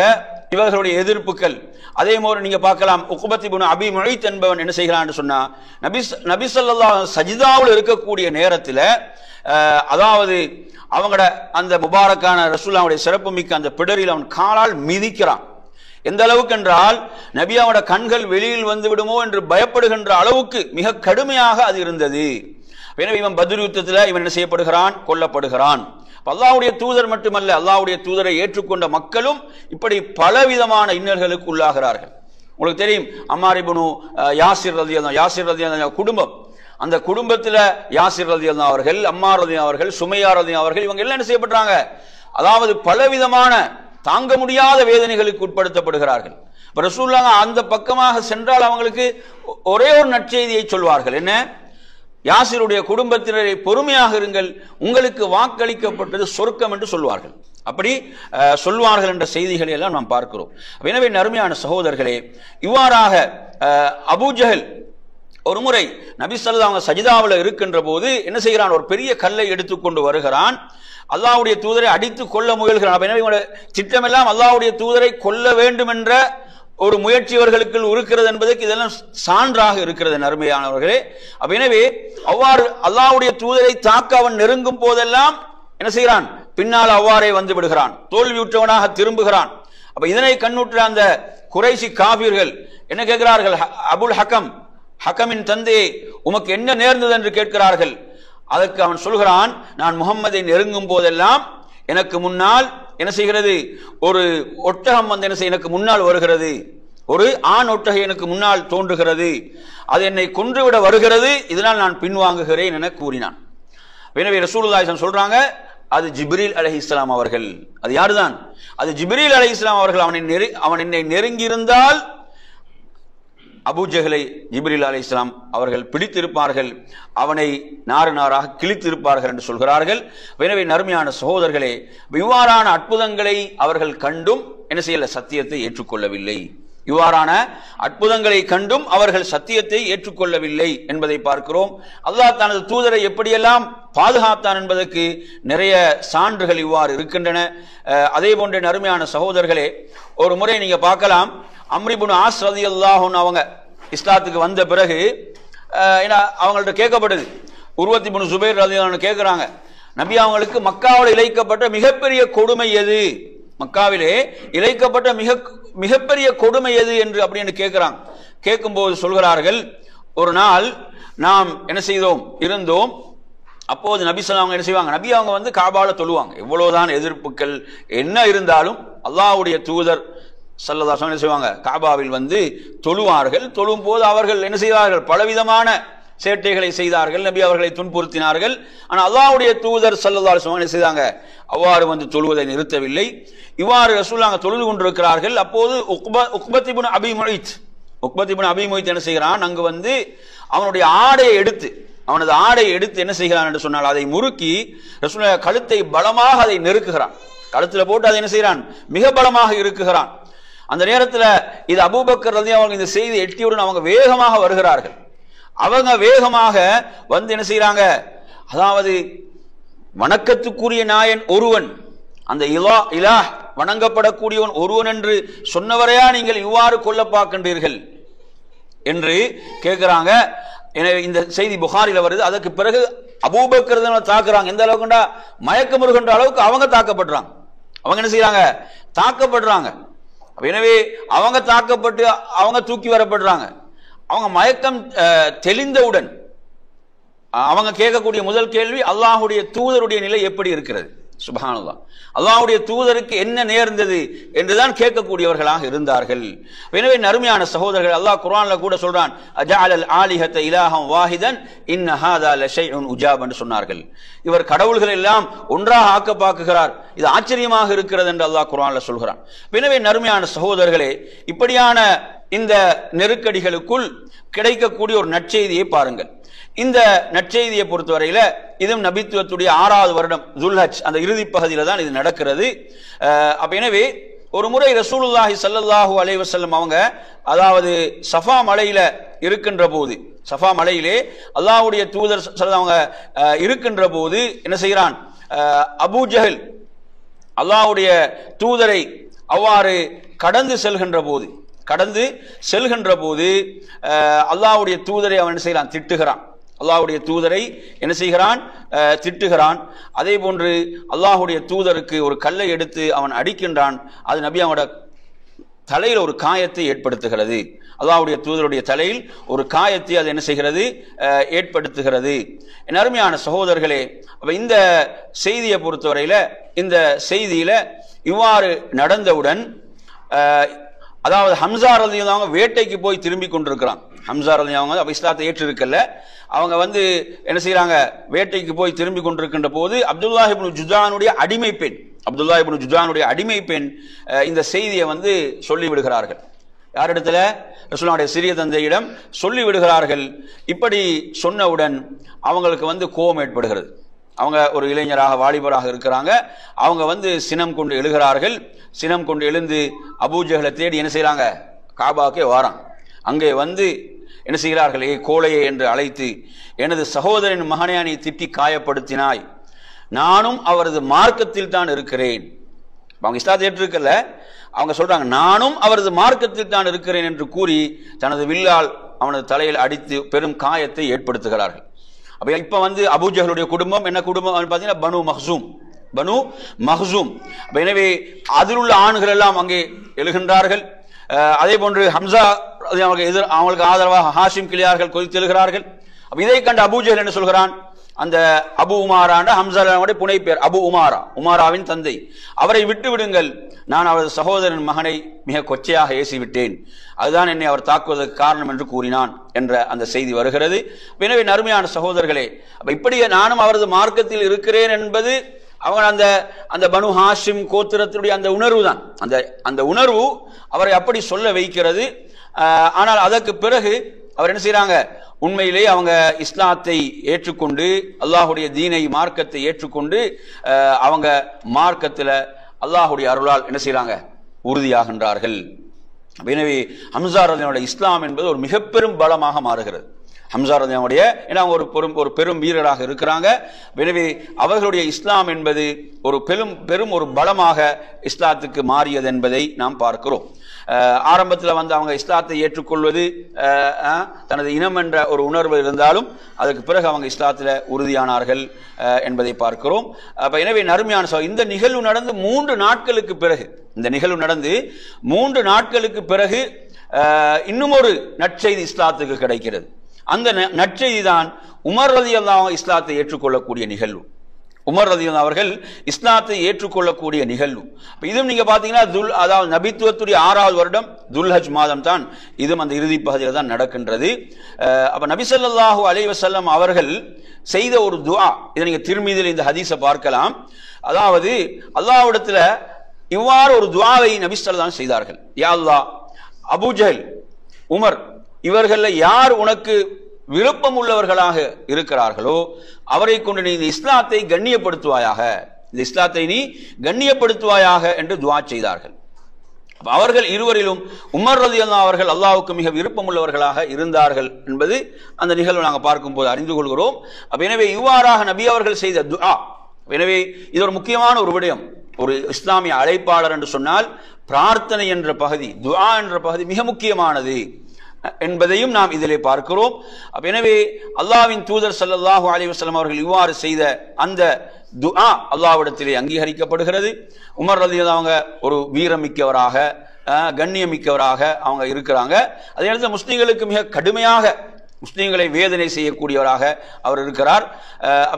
இவர்களுடைய எதிர்ப்புகள். அதே போல நீங்க பார்க்கலாம், உக்பத் இப்னு அபி முஐத் என்பவன் என்ன செய்கிறான் என்று சொன்னா, நபி ஸல்லல்லாஹு சஜிதாவில் இருக்கக்கூடிய நேரத்தில், அதாவது அவங்களோட அந்த முபாரக்கான ரசூலுல்லாஹ்வுடைய சிறப்பு மிக்க அந்த பிடரில் அவன் காலால் மிதிக்கிறான். எந்த அளவுக்கு என்றால், நபியாவோட கண்கள் வெளியில் வந்து விடுமோ என்று பயப்படுகின்ற அளவுக்கு மிக கடுமையாக அது இருந்தது. எனவே இவன் பத்ர் யுத்தத்தில் இவன் என்ன செய்யப்படுகிறான், கொல்லப்படுகிறான். அல்லாஹ்வுடைய தூதர் மட்டுமல்ல, அல்லாஹ்வுடைய தூதரை ஏற்றுக்கொண்ட மக்களும் இப்படி பலவிதமான இன்னல்களுக்கு உள்ளாகிறார்கள். உங்களுக்கு தெரியும், அம்மார் இப்னு யாசிர் ரலியல்லாஹு குடும்பம், அந்த குடும்பத்தில் யாசிர் ரலியல்லாஹு அவர்கள், அம்மார் ரலியல்லாஹு அவர்கள், சுமையா ரலியல்லாஹு அவர்கள், இவங்க எல்லாம் என்ன செய்யப்படுறாங்க, அதாவது பலவிதமான தாங்க முடியாத வேதனைகளுக்கு உட்படுத்தப்படுகிறார்கள். ரசூலுல்லாஹ் அந்த பக்கமாக சென்றால் அவங்களுக்கு ஒரே ஒரு நற்செய்தியை சொல்வார்கள், என்ன, யாசிருடைய குடும்பத்தினரை பொறுமையாக இருங்கள், உங்களுக்கு வாக்களிக்கப்பட்டது சொர்க்கம் என்று சொல்வார்கள். அப்படி சொல்வார்கள் என்ற செய்திகளை எல்லாம் நாம் பார்க்கிறோம். எனவே அருமையான சகோதரர்களே, இவ்வாறாக அபூஜஹல் ஒரு முறை நபி ஸல்லல்லாஹு அலைஹி வஸல்லம் சஜிதாவில் இருக்கின்ற போது என்ன செய்கிறான்? ஒரு பெரிய கல்லை எடுத்துக்கொண்டு வருகிறான். அல்லாஹ்வுடைய தூதரை அடித்து கொள்ள முயல்கிறான். எனவே திட்டமெல்லாம் அல்லாஹ்வுடைய தூதரை கொல்ல வேண்டும் என்ற ஒரு முயற்சி அவர்களுக்கு இருக்கிறது என்பதற்கு இதெல்லாம் சான்றாக இருக்கிறது அருமையானவர்களே. எனவே அவ்வாறு அல்லாஹ்வுடைய தூதரை தாக்க அவன் நெருங்கும் போதெல்லாம் என்ன செய்கிறான்? பின்னால் அவ்வாறே வந்து விடுகிறான், தோல்வியுற்றவனாக திரும்புகிறான். அப்ப இதனை கண்ணுற்ற அந்த குறைஷி காபிர்கள் என்ன கேட்கிறார்கள்? அபுல் ஹக்கம், ஹக்கமின் தந்தையே, உமக்கு என்ன நேர்ந்தது என்று கேட்கிறார்கள். அதற்கு அவன் சொல்கிறான், நான் முகம்மதை நெருங்கும் போதெல்லாம் எனக்கு முன்னால் என்ன செய்கிறது? ஒரு ஒட்டகம் வந்து என்ன செய்ய எனக்கு முன்னால் வருகிறது, ஒரு ஆண் ஒட்டகை எனக்கு முன்னால் தோன்றுகிறது, அது என்னை கொன்றுவிட வருகிறது, இதனால் நான் பின்வாங்குகிறேன் என கூறினான். எனவே ரசூலுல்லாஹி ஸல்லல்லாஹு அலைஹி வஸல்லம் சொல்றாங்க, அது ஜிப்ரீல் அலைஹிஸ்ஸலாம் அவர்கள். அது யாருதான்? அது ஜிப்ரீல் அலைஹிஸ்ஸலாம் அவர்கள். அவன் என்னை நெருங்கியிருந்தால் அபூஜஹலை ஜிப்ரீல் அலைஹிஸ்ஸலாம் அவர்கள் பிடித்திருப்பார்கள், அவனை நாறு நாராக கிழித்திருப்பார்கள் என்று சொல்கிறார்கள். எனவே நறுமையான சகோதரர்களே, இவ்வாறான அற்புதங்களை அவர்கள் கண்டும் என்ன செய்யல? சத்தியத்தை ஏற்றுக்கொள்ளவில்லை. இவ்வாறான அற்புதங்களை கண்டும் அவர்கள் சத்தியத்தை ஏற்றுக்கொள்ளவில்லை என்பதை பார்க்கிறோம். அல்லாஹ் தனது தூதரை எப்படியெல்லாம் பாதுகாத்தான் என்பதற்கு நிறைய சான்றுகள் இவ்வாறு இருக்கின்றன. அதே போன்ற நறுமையான சகோதரர்களே, ஒரு முறை நீங்க பார்க்கலாம், அம்ர் இப்னு ஆஸ் ரலியல்லாஹு அன்ஹு அவங்க இஸ்லாத்துக்கு வந்த பிறகு அவங்கள்ட்ட கேட்கப்படுது, உர்வத் இப்னு சுபைர் ரலியல்லாஹு அன்ஹு கேட்கிறாங்க, நபி அவங்களுக்கு மக்காவில் இழைக்கப்பட்ட மிகப்பெரிய கொடுமை எது? மக்காவிலே இழைக்கப்பட்ட மிகப்பெரிய கொடுமை எது என்று அப்படின்னு கேட்கிறாங்க. கேட்கும்போது சொல்கிறார்கள், ஒரு நாள் நாம் என்ன செய்தோம்? இருந்தோம். அப்போது நபி ஸல்லல்லாஹு அலைஹி வஸல்லம் என்ன செய்வாங்க? நபி அவங்க வந்து காபால தொழுவாங்க. எவ்வளவுதான் எதிர்ப்புகள் என்ன இருந்தாலும் அல்லாஹ்வுடைய தூதர் ஸல்லல்லாஹு அலைஹி வஸல்லம் என்ன செய்வாங்க? காபாவில் வந்து தொழுவார்கள். தொழும் போது அவர்கள் என்ன செய்வார்கள்? பலவிதமான சேட்டைகளை செய்தார்கள், நபி அவர்களை துன்புறுத்தினார்கள். ஆனால் அல்லாஹ்வுடைய தூதர் ஸல்லல்லாஹு அலைஹி வஸல்லம் என்ன செய்தாங்க? அவ்வாறு வந்து தொழுவதை நிறுத்தவில்லை. இவ்வாறு ரசூலுல்லாஹ் தொழுது கொண்டிருக்கிறார்கள். அப்போது உக்பத் இப்னு அபி முய்த் என்ன செய்கிறான்? அங்கு வந்து அவனுடைய ஆடையை எடுத்து, அவனது ஆடையை எடுத்து என்ன செய்கிறான் என்று சொன்னால், அதை முறுக்கி ரசூலுல்லாஹ் கழுத்தை பலமாக அதை நெருக்குகிறான். கழுத்துல போட்டு அதை என்ன செய்கிறான்? மிக பலமாக இருக்குகிறான். அந்த நேரத்தில் இது அபூபக்கர் ரலியல்லாஹு அன்ஹு இந்த செய்தி எட்டியுடன் அவங்க வேகமாக வருகிறார்கள். அவங்க வேகமாக வந்து என்ன செய்யறாங்க? அதாவது வணக்கத்துக்குரிய நாயன் ஒருவன், அந்த இலாஹ் வணங்கப்படக்கூடியவன் ஒருவன் என்று சொன்னவரையா நீங்கள் இவ்வாறு கொல்ல பார்க்கின்றீர்கள் என்று கேட்கிறாங்க. எனவே இந்த செய்தி புகாரில வருது. அதற்கு பிறகு அபூபக்கர் தாக்குறாங்க. எந்த அளவுக்குண்டா மயக்கமுறுகின்ற அளவுக்கு அவங்க தாக்கப்படுறாங்க. அவங்க என்ன செய்யறாங்க? தாக்கப்படுறாங்க. எனவே அவங்க தாக்கப்பட்டு அவங்க தூக்கி வரப்படுறாங்க. அவங்க மயக்கம் தெளிந்தவுடன் அவங்க கேட்கக்கூடிய முதல் கேள்வி, அல்லாஹ்வுடைய தூதருடைய நிலை எப்படி இருக்கிறது? சுப்ஹானல்லாஹ், அல்லாஹ்வுடைய தூதருக்கு என்ன நேர்ந்தது என்றுதான் கேட்கக்கூடியவர்களாக இருந்தார்கள். எனவே நறுமையான சகோதரர்கள், அல்லாஹ் குர்ஆன்ல கூட சொல்றான், அஜஅலல் ஆலிஹத இலாஹம் வாஹிதன் இன்ன ஹாதா லஷைஉன் உஜாப் என்று சொன்னார்கள். இவர் கடவுள்கள் எல்லாம் ஒன்றாக ஆக்க பார்க்கிறார், இது ஆச்சரியமாக இருக்கிறது என்று அல்லாஹ் குர்ஆன்ல சொல்கிறான். எனவே நறுமையான சகோதரர்களே, இப்படியான இந்த நெருக்கடிகளுக்குள் கிடைக்கக்கூடிய ஒரு நற்செய்தியை பாருங்கள். இந்த நற்செய்தியை பொறுத்தவரையில இதுவும் நபித்துவத்துடைய 6வது வருடம் துல்ஹஜ் அந்த இறுதி பகுதியில தான் இது நடக்கிறது. அப்ப எனவே ஒரு முறை ரசூலுல்லாஹி ஸல்லல்லாஹு அலைஹி வஸல்லம் அவங்க அதாவது சஃபா மலையில இருக்கின்ற போது, சஃபா மலையிலே அல்லாஹ்வுடைய தூதர் அவங்க இருக்கின்ற போது என்ன செய்கிறான்? அபூஜஹல் அல்லாஹ்வுடைய தூதரை அவ்வாறு கடந்து செல்கின்ற போது அல்லாஹ்வுடைய தூதரை அவன் என்ன செய்கிறான்? திட்டுகிறான். அல்லாஹ்வுடைய தூதரை என்ன செய்கிறான்? திட்டுகிறான். அதே போன்று அல்லாஹ்வுடைய தூதருக்கு ஒரு கல்லை எடுத்து அவன் அடிக்கின்றான். அது நபி அவனோட தலையில் ஒரு காயத்தை ஏற்படுத்துகிறது. அல்லாஹ்வுடைய தூதருடைய தலையில் ஒரு காயத்தை அது என்ன செய்கிறது? ஏற்படுத்துகிறது. என் அருமையான சகோதரர்களே, இந்த செய்தியை பொறுத்தவரையில இந்த செய்தியில இவ்வாறு நடந்தவுடன் அதாவது ஹம்சா ரலியல்லாஹு அன்ஹு வேட்டைக்கு போய் திரும்பி கொண்டிருக்கிறான். ஹம்சா ரலியல்லாஹு அன்ஹு அப்ப இஸ்லாத்தை ஏற்றிருக்கல. அவங்க வந்து என்ன செய்யறாங்க? வேட்டைக்கு போய் திரும்பி கொண்டிருக்கின்ற போது அப்துல்லாஹ் இப்னு ஜுதானுடைய அடிமை பெண் இந்த செய்தியை வந்து சொல்லி விடுகிறார்கள். யாரிடத்துல? ரசூலுல்லாஹ்வுடைய சிறிய தந்தையிடம் சொல்லி விடுகிறார்கள். இப்படி சொன்னவுடன் அவங்களுக்கு வந்து கோபம் ஏற்படுகிறது. அவங்க ஒரு இளைஞராக வாலிபராக இருக்கிறாங்க. அவங்க வந்து சினம் கொண்டு எழுகிறார்கள். சினம் கொண்டு எழுந்து அபூஜஹலை தேடி என்ன செய்யறாங்க, காபாக்கே வாரான். அங்கே வந்து என்ன செய்கிறார்கள், ஏ கோழையே என்று அழைத்து, எனது சகோதரன் மகனை நீ திட்டி காயப்படுத்தினாய், நானும் அவரது மார்க்கத்தில் தான் இருக்கிறேன். அவங்க இஸ்லாத்தை ஏற்றிருக்கல, அவங்க சொல்றாங்க நானும் அவரது மார்க்கத்தில் தான் இருக்கிறேன் என்று கூறி தனது வில்லால் அவனது தலையில் அடித்து பெரும் காயத்தை ஏற்படுத்துகிறார்கள். அப்ப இப்ப வந்து அபூஜஹலுடைய குடும்பம் என்ன குடும்பம் பார்த்தீங்கன்னா பனு மஹ்சூம். எனவே அதில் உள்ள ஆண்கள் எல்லாம் அங்கே எழுகின்றார்கள். அதே போன்று ஹம்சா அவங்களுக்கு ஆதரவாக ஹாஷிம் கிளியார்கள் கொதித்து எழுகிறார்கள். இதை கண்ட அபூஜஹல் என்ன சொல்கிறான், அந்த அபு உமாராண்ட ஹம்சாவுடைய புனை பேர் அபு உமாராவின் தந்தை, அவரை விட்டு விடுங்கள், நான் அவரது சகோதரன் மகனை மிக கொச்சையாக ஏசிவிட்டேன், அதுதான் என்னை அவர் தாக்குவதற்கு காரணம் என்று கூறினான் என்ற அந்த செய்தி வருகிறது. எனவே நறுமையான சகோதரர்களே, இப்படி நானும் அவரது மார்க்கத்தில் இருக்கிறேன் என்பது அவங்க அந்த பனு ஹாஷிம் கோத்திரத்தினுடைய அந்த உணர்வு தான். அந்த உணர்வு அவரை அப்படி சொல்ல வைக்கிறது. ஆனால் அதற்கு பிறகு அவர் என்ன செய்யறாங்க, உண்மையிலே அவங்க இஸ்லாத்தை ஏற்றுக்கொண்டு அல்லாஹுடைய தீனை மார்க்கத்தை ஏற்றுக்கொண்டு அவங்க மார்க்கத்தில் அல்லாஹுடைய அருளால் என்ன செய்யறாங்க, உறுதியாகின்றார்கள். எனவே ஹம்சா ரலியல்லாஹு இஸ்லாம் என்பது ஒரு மிக பெரும் பலமாக மாறுகிறது. ஹம்சா ரலியல்லாஹு ஏன்னா அவங்க ஒரு பெரும் வீரராக இருக்கிறாங்க. எனவே அவர்களுடைய இஸ்லாம் என்பது ஒரு பெரும் ஒரு பலமாக இஸ்லாத்துக்கு மாறியது என்பதை நாம் பார்க்கிறோம். ஆரம்பத்தில் வந்து அவங்க இஸ்லாத்தை ஏற்றுக்கொள்வது தனது இனம் என்ற ஒரு உணர்வு இருந்தாலும் அதற்கு பிறகு அவங்க இஸ்லாத்தில் உறுதியானார்கள் என்பதை பார்க்கிறோம். எனவே நறுமையான இந்த நிகழ்வு நடந்து 3 நாட்களுக்கு பிறகு, இந்த நிகழ்வு நடந்து 3 நாட்களுக்கு பிறகு இன்னும் ஒரு நற்செய்தி இஸ்லாத்துக்கு கிடைக்கிறது. அந்த நற்செய்தி தான் உமர் ரலியல்லாஹு இஸ்லாத்தை ஏற்றுக்கொள்ளக்கூடிய நிகழ்வு. உமர் ரலியல்லாஹு அவர்கள் இஸ்லாத்தை ஏற்றுக்கொள்ளக்கூடிய நிகழ்வு. இதுவும் நீங்க பாத்தீங்கன்னா அதாவது நபித்துவத்துடைய 6வது வருடம் துல்ஹஜ் மாதம் தான், இதுவும் அந்த இறுதி பகுதியில் தான் நடக்கின்றது. அப்ப நபி ஸல்லல்லாஹு அலைஹி வஸல்லம் அவர்கள் செய்த ஒரு துஆ, இதை நீங்க திருமீதியில் இந்த ஹதீஸை பார்க்கலாம். அதாவது அல்லாஹ்விடத்துல இவ்வாறு ஒரு துஆவை நபி ஸல்லல்லாஹு செய்தார்கள். யா அல்லாஹ், அபூஜஹல், உமர் இவர்கள யார் உனக்கு விருப்பம் உள்ளவர்களாக இருக்கிறார்களோ அவரை கொண்டு நீ இந்த இஸ்லாத்தை கண்ணியப்படுத்துவாயாக, இந்த இஸ்லாத்தை நீ கண்ணியப்படுத்துவாயாக என்று துஆ செய்தார்கள். அவர்கள் இருவரிலும் உமர் ரலியல்லாஹு அவர்கள் அல்லாஹ்வுக்கு மிக விருப்பம் உள்ளவர்களாக இருந்தார்கள் என்பது அந்த நிகழ்வு நாங்கள் பார்க்கும் போது அறிந்து கொள்கிறோம். எனவே இவ்வாறாக நபி அவர்கள் செய்த துஆ, எனவே இது ஒரு முக்கியமான ஒரு விடயம். ஒரு இஸ்லாமிய அழைப்பாளர் என்று சொன்னால் பிரார்த்தனை என்ற பகுதி, துஆ என்ற பகுதி மிக முக்கியமானது என்பதையும் நாம் இதிலே பார்க்கிறோம். எனவே அல்லாஹ்வின் தூதர் ஸல்லல்லாஹு அலைஹி வஸல்லம் அவர்கள் இவ்வாறு செய்த அந்த துஆ அல்லாஹ்விடத்திலே அங்கீகரிக்கப்படுகிறது. உமர் ரலியல்லாஹு அவங்க ஒரு வீரமிக்கவராக கண்ணியமிக்கவராக அவங்க இருக்கிறாங்க. அதே நேரத்தில் முஸ்லிம்களுக்கு மிக கடுமையாக முஸ்லிம்களை வேதனை செய்யக்கூடியவராக அவர் இருக்கிறார்.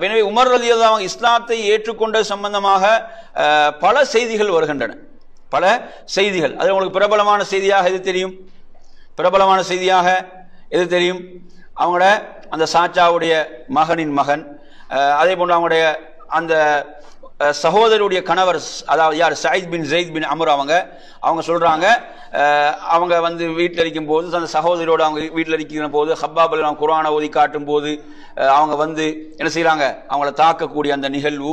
எனவே உமர் ரலியல்லாஹு அவங்க இஸ்லாத்தை ஏற்றுக்கொண்ட சம்பந்தமாக பல செய்திகள் வருகின்றன, பல செய்திகள். அது உங்களுக்கு பிரபலமான செய்தியாக எது தெரியும்? பிரபலமான செய்தியாக எது தெரியும்? அவங்களோட அந்த சாச்சாவுடைய மகனின் மகன், அதே போன்று அவங்களுடைய அந்த சகோதரருடைய கணவர், அதாவது யார், சயீத் பின் ஸைத் பின் அம்ர், அவங்க சொல்றாங்க, அவங்க வந்து வீட்டில் இருக்கும் போது அந்த சகோதரியோடு அவங்க வீட்டில் இருக்கிற போது ஹப்பாபில் அவங்க குர்ஆனை ஓதி காட்டும் போது அவங்க வந்து என்ன செய்யறாங்க, அவங்கள தாக்கக்கூடிய அந்த நிகழ்வு.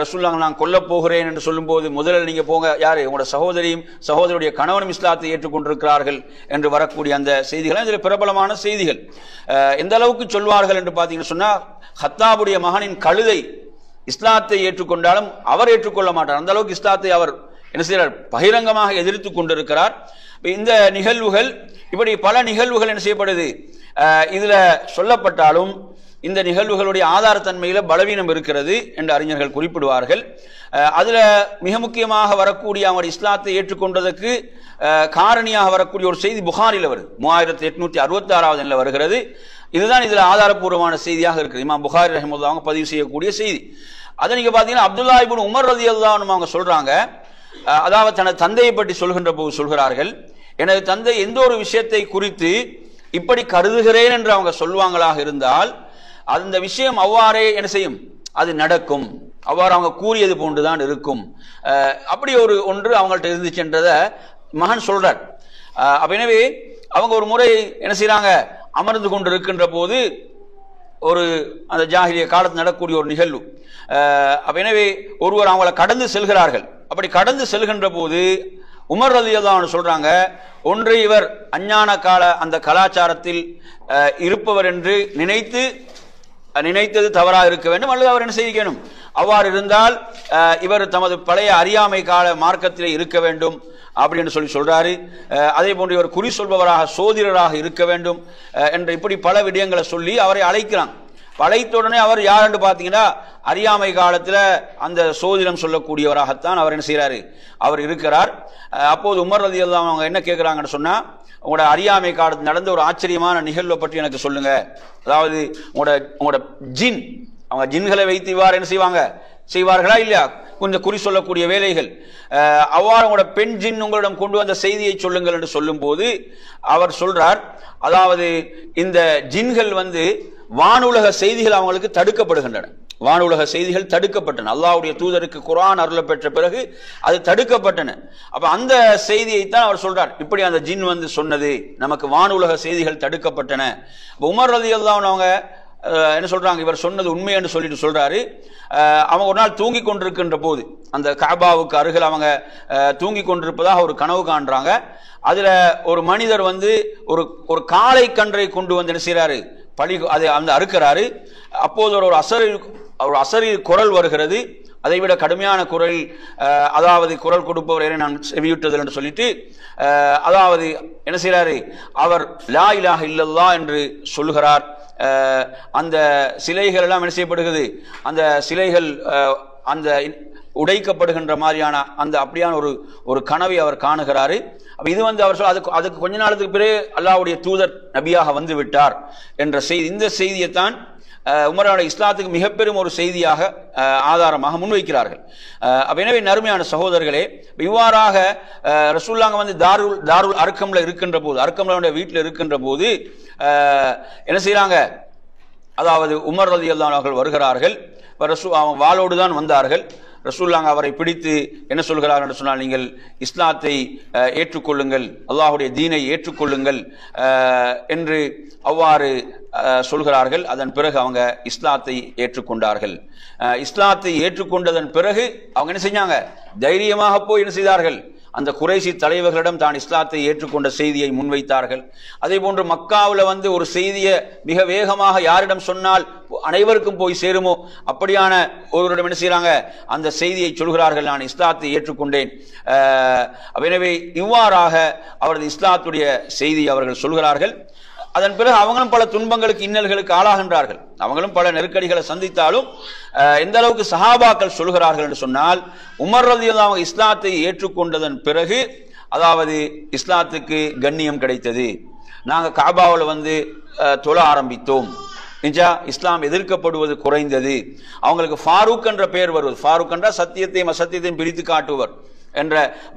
ரசூலுல்லாஹ் நான் கொல்ல போகிறேன் என்று சொல்லும் போது முதல்ல நீங்க போங்க, யாரு, உங்களோட சகோதரியும் சகோதரியுடைய கணவனும் இஸ்லாத்தை ஏற்றுக்கொண்டிருக்கிறார்கள் என்று வரக்கூடிய அந்த செய்திகள் இதில் பிரபலமான செய்திகள். எந்த அளவுக்கு சொல்வார்கள் என்று பார்த்தீங்கன்னு சொன்னா, ஹத்தாபுடைய மகனின் கழுதை இஸ்லாத்தை ஏற்றுக்கொண்டாலும் அவர் ஏற்றுக்கொள்ள மாட்டார். அந்த அளவுக்கு இஸ்லாத்தை அவர் என்ன செய்கிறார், பகிரங்கமாக எதிர்த்து கொண்டிருக்கிறார். இந்த நிகழ்வுகள், இப்படி பல நிகழ்வுகள் என்ன செய்யப்படுது இதுல சொல்லப்பட்டாலும் இந்த நிகழ்வுகளுடைய ஆதாரத்தன்மையில பலவீனம் இருக்கிறது என்று அறிஞர்கள் குறிப்பிடுவார்கள். அதுல மிக முக்கியமாக வரக்கூடிய அவர் இஸ்லாத்தை ஏற்றுக்கொண்டதற்கு காரணியாக வரக்கூடிய ஒரு செய்தி புகாரில் வருது, 3866வது எண்ணில் வருகிறது. இதுதான் இதுல ஆதாரப்பூர்வமான செய்தியாக இருக்குது. இமாம் புகாரி ரஹிமத்துல்லாஹி அவங்க பதிவு செய்யக்கூடிய செய்தி. அதை நீங்க பாத்தீங்கன்னா அப்துல்லாஹ் இப்னு உமர் ரலியல்லாஹு அன்ஹு அவங்க சொல்றாங்க, அதாவது தனது தந்தையை பற்றி சொல்கின்ற போது சொல்கிறார்கள், எனது தந்தை எந்த ஒரு விஷயத்தை குறித்து இப்படி கருதுகிறேன் என்று அவங்க சொல்லுவாங்களாக இருந்தால் அந்த விஷயம் அவ்வாறே என்ன செய்யும், அது நடக்கும், அவ்வாறு அவங்க கூறியது போன்றுதான் இருக்கும். அப்படி ஒன்று அவங்கள்ட்ட இருந்துச்சுன்றத மகன் சொல்றார். எனவே அவங்க ஒரு முறை என்ன செய்யறாங்க, அமர்ந்து கொண்டு இருக்கின்ற போது ஒரு அந்த ஜாஹிலிய காலத்தில் நடக்கக்கூடிய ஒரு நிகழ்வு. அப்ப எனவே ஒருவர் அவங்களை கடந்து செல்கிறார்கள். அப்படி கடந்து செல்கின்ற போது உமர் ரலியல்லாஹு அன்ஹு சொல்றாங்க, ஒன்று இவர் அஞ்ஞான கால அந்த கலாச்சாரத்தில் இருப்பவர் என்று நினைத்தது தவறாக இருக்க வேண்டும், அல்லது அவர் என்ன செய்யணும், அவ்வாறு இருந்தால் இவர் தமது பழைய அறியாமை கால மார்க்கத்திலே இருக்க வேண்டும் அப்படின்னு சொல்றாரு. அதே போன்று இவர் குறி சொல்பவராக சோதிடராக இருக்க வேண்டும் என்று இப்படி பல விடயங்களை சொல்லி அவரை அழைக்கிறாங்க. அழைத்த உடனே அவர் யார் என்று பார்த்தீங்கன்னா அறியாமை காலத்துல அந்த சோதிடம் சொல்லக்கூடியவராகத்தான் அவர் என்ன செய்யறாரு, அவர் இருக்கிறார். அப்போது உமர் ரலியல்லாஹு அன்ஹு அவங்க என்ன கேட்கிறாங்கன்னு சொன்னா, உங்களோட அறியாமை காலத்தில் நடந்த ஒரு ஆச்சரியமான நிகழ்வை பற்றி எனக்கு சொல்லுங்க. அதாவது உங்களோட ஜின், அவங்க ஜின்களை வைத்து இவ்வாறு என்ன செய்வார்களா இல்லையா, கொஞ்சம் குறி சொல்லக்கூடிய வேலைகள், அவ்வாறு உங்களோட பெண் ஜின் உங்களிடம் கொண்டு வந்த செய்தியை சொல்லுங்கள் என்று சொல்லும் போது அவர் சொல்றார், அதாவது இந்த ஜின்கள் வானுலக செய்திகள் அவங்களுக்கு தடுக்கப்படுகின்றன. வானுலக செய்திகள் தடுக்கப்பட்டன. அல்லாஹ்வுடைய தூதருக்கு குர்ஆன் அருள பெற்ற பிறகு அது தடுக்கப்பட்டன. அப்ப அந்த செய்தியைத்தான் அவர் சொல்றார், இப்படி அந்த ஜின் சொன்னது, நமக்கு வானுலக செய்திகள் தடுக்கப்பட்டன. உமர் ரலியல்லாஹு அன்ஹு அவங்க என்ன சொல்றாங்க, இவர் சொன்னது உண்மை என்று சொல்லிட்டு சொல்றாரு. அவங்க ஒரு நாள் தூங்கி கொண்டிருக்கின்ற போது அந்த கஅபாவுக்கு அருகில் அவங்க தூங்கி கொண்டிருப்பதாக ஒரு கனவு காண்றாங்க. அதுல ஒரு மனிதர் ஒரு காளை கன்றை கொண்டு என்ன செய்யறாரு, அதை அந்த அறுக்கிறாரு. அப்போது ஒரு அசரி குரல் வருகிறது, அதைவிட கடுமையான குரல், அதாவது குரல் கொடுப்பவரை நான் செவியுட்டதில் என்று சொல்லிட்டு, அதாவது என்ன செய்யறாரு, அவர் லா இலாஹ இல்லல்லாஹ் என்று சொல்லுகிறார். அந்த சிலைகள் எல்லாம் என்ன செய்யப்படுகிறது, அந்த சிலைகள் அந்த உடைக்கப்படுகின்ற மாதிரியான அந்த அப்படியான ஒரு கனவை அவர் காணுகிறாரு. அப்ப இது அவர் சொல்ல, அதுக்கு கொஞ்ச நாளுக்கு பிறகு அல்லாஹ்வுடைய தூதர் நபியாக வந்து விட்டார் என்ற செய்தி, இந்த செய்தியைத்தான் உமரோட இஸ்லாத்துக்கு மிகப்பெரும் ஒரு செய்தியாக ஆதாரமாக முன்வைக்கிறார்கள். எனவே நறுமையான சகோதரர்களே, இவ்வாறாக ரசூலுல்லாஹ் தாருல் அர்கம்ல இருக்கின்ற போது, அர்கம்ல வீட்டில் இருக்கின்ற போது என்ன செய்யறாங்க, அதாவது உமர் ரலியல்லாஹு அன்ஹு அவர்கள் வருகிறார்கள். அவங்க வாளோடு தான் வந்தார்கள். ரசூலுல்லாஹ் அவரை பிடித்து என்ன சொல்கிறார் என்று சொன்னால், நீங்கள் இஸ்லாத்தை ஏற்றுக்கொள்ளுங்கள், அல்லாஹ்வுடைய தீனை ஏற்றுக்கொள்ளுங்கள் என்று அவ்வாறு சொல்கிறார்கள். அதன் பிறகு அவங்க இஸ்லாத்தை ஏற்றுக்கொண்டார்கள். இஸ்லாத்தை ஏற்றுக்கொண்டதன் பிறகு அவங்க என்ன செஞ்சாங்க, தைரியமாக போய் என்ன செய்தார்கள், அந்த குறைஷி தலைவர்களிடம் தான் இஸ்லாத்தை ஏற்றுக்கொண்ட செய்தியை முன்வைத்தார்கள். அதே போன்று மக்காவில் ஒரு செய்தியை மிக வேகமாக யாரிடம் சொன்னால் அனைவருக்கும் போய் சேருமோ அப்படியான ஒருவரிடம் என்ன செய்யறாங்க, அந்த செய்தியை சொல்கிறார்கள், நான் இஸ்லாத்தை ஏற்றுக்கொண்டேன். எனவே இவ்வாறாக அவரது இஸ்லாத்துடைய செய்தி அவர்கள் சொல்கிறார்கள். அதன் பிறகு அவங்களும் பல துன்பங்களுக்கு இன்னல்களுக்கு ஆளாகின்றார்கள். அவங்களும் பல நெருக்கடிகளை சந்தித்தாலும் எந்த அளவுக்கு சஹாபாக்கள் சொல்கிறார்கள் என்று சொன்னால், உமர் ரலியல்லாஹு அன்ஹு இஸ்லாத்தை ஏற்றுக்கொண்டதன் பிறகு, அதாவது இஸ்லாத்துக்கு கண்ணியம் கிடைத்தது, நாங்கள் கஅபாவில் தொழ ஆரம்பித்தோம், இஸ்லாம் எதிர்க்கப்படுவது குறைந்தது, அவங்களுக்கு ஃபாரூக் என்ற பெயர் வருவது, ஃபாரூக் என்ற சத்தியத்தையும் அசத்தியத்தையும் பிரித்து காட்டுவர் என்ற,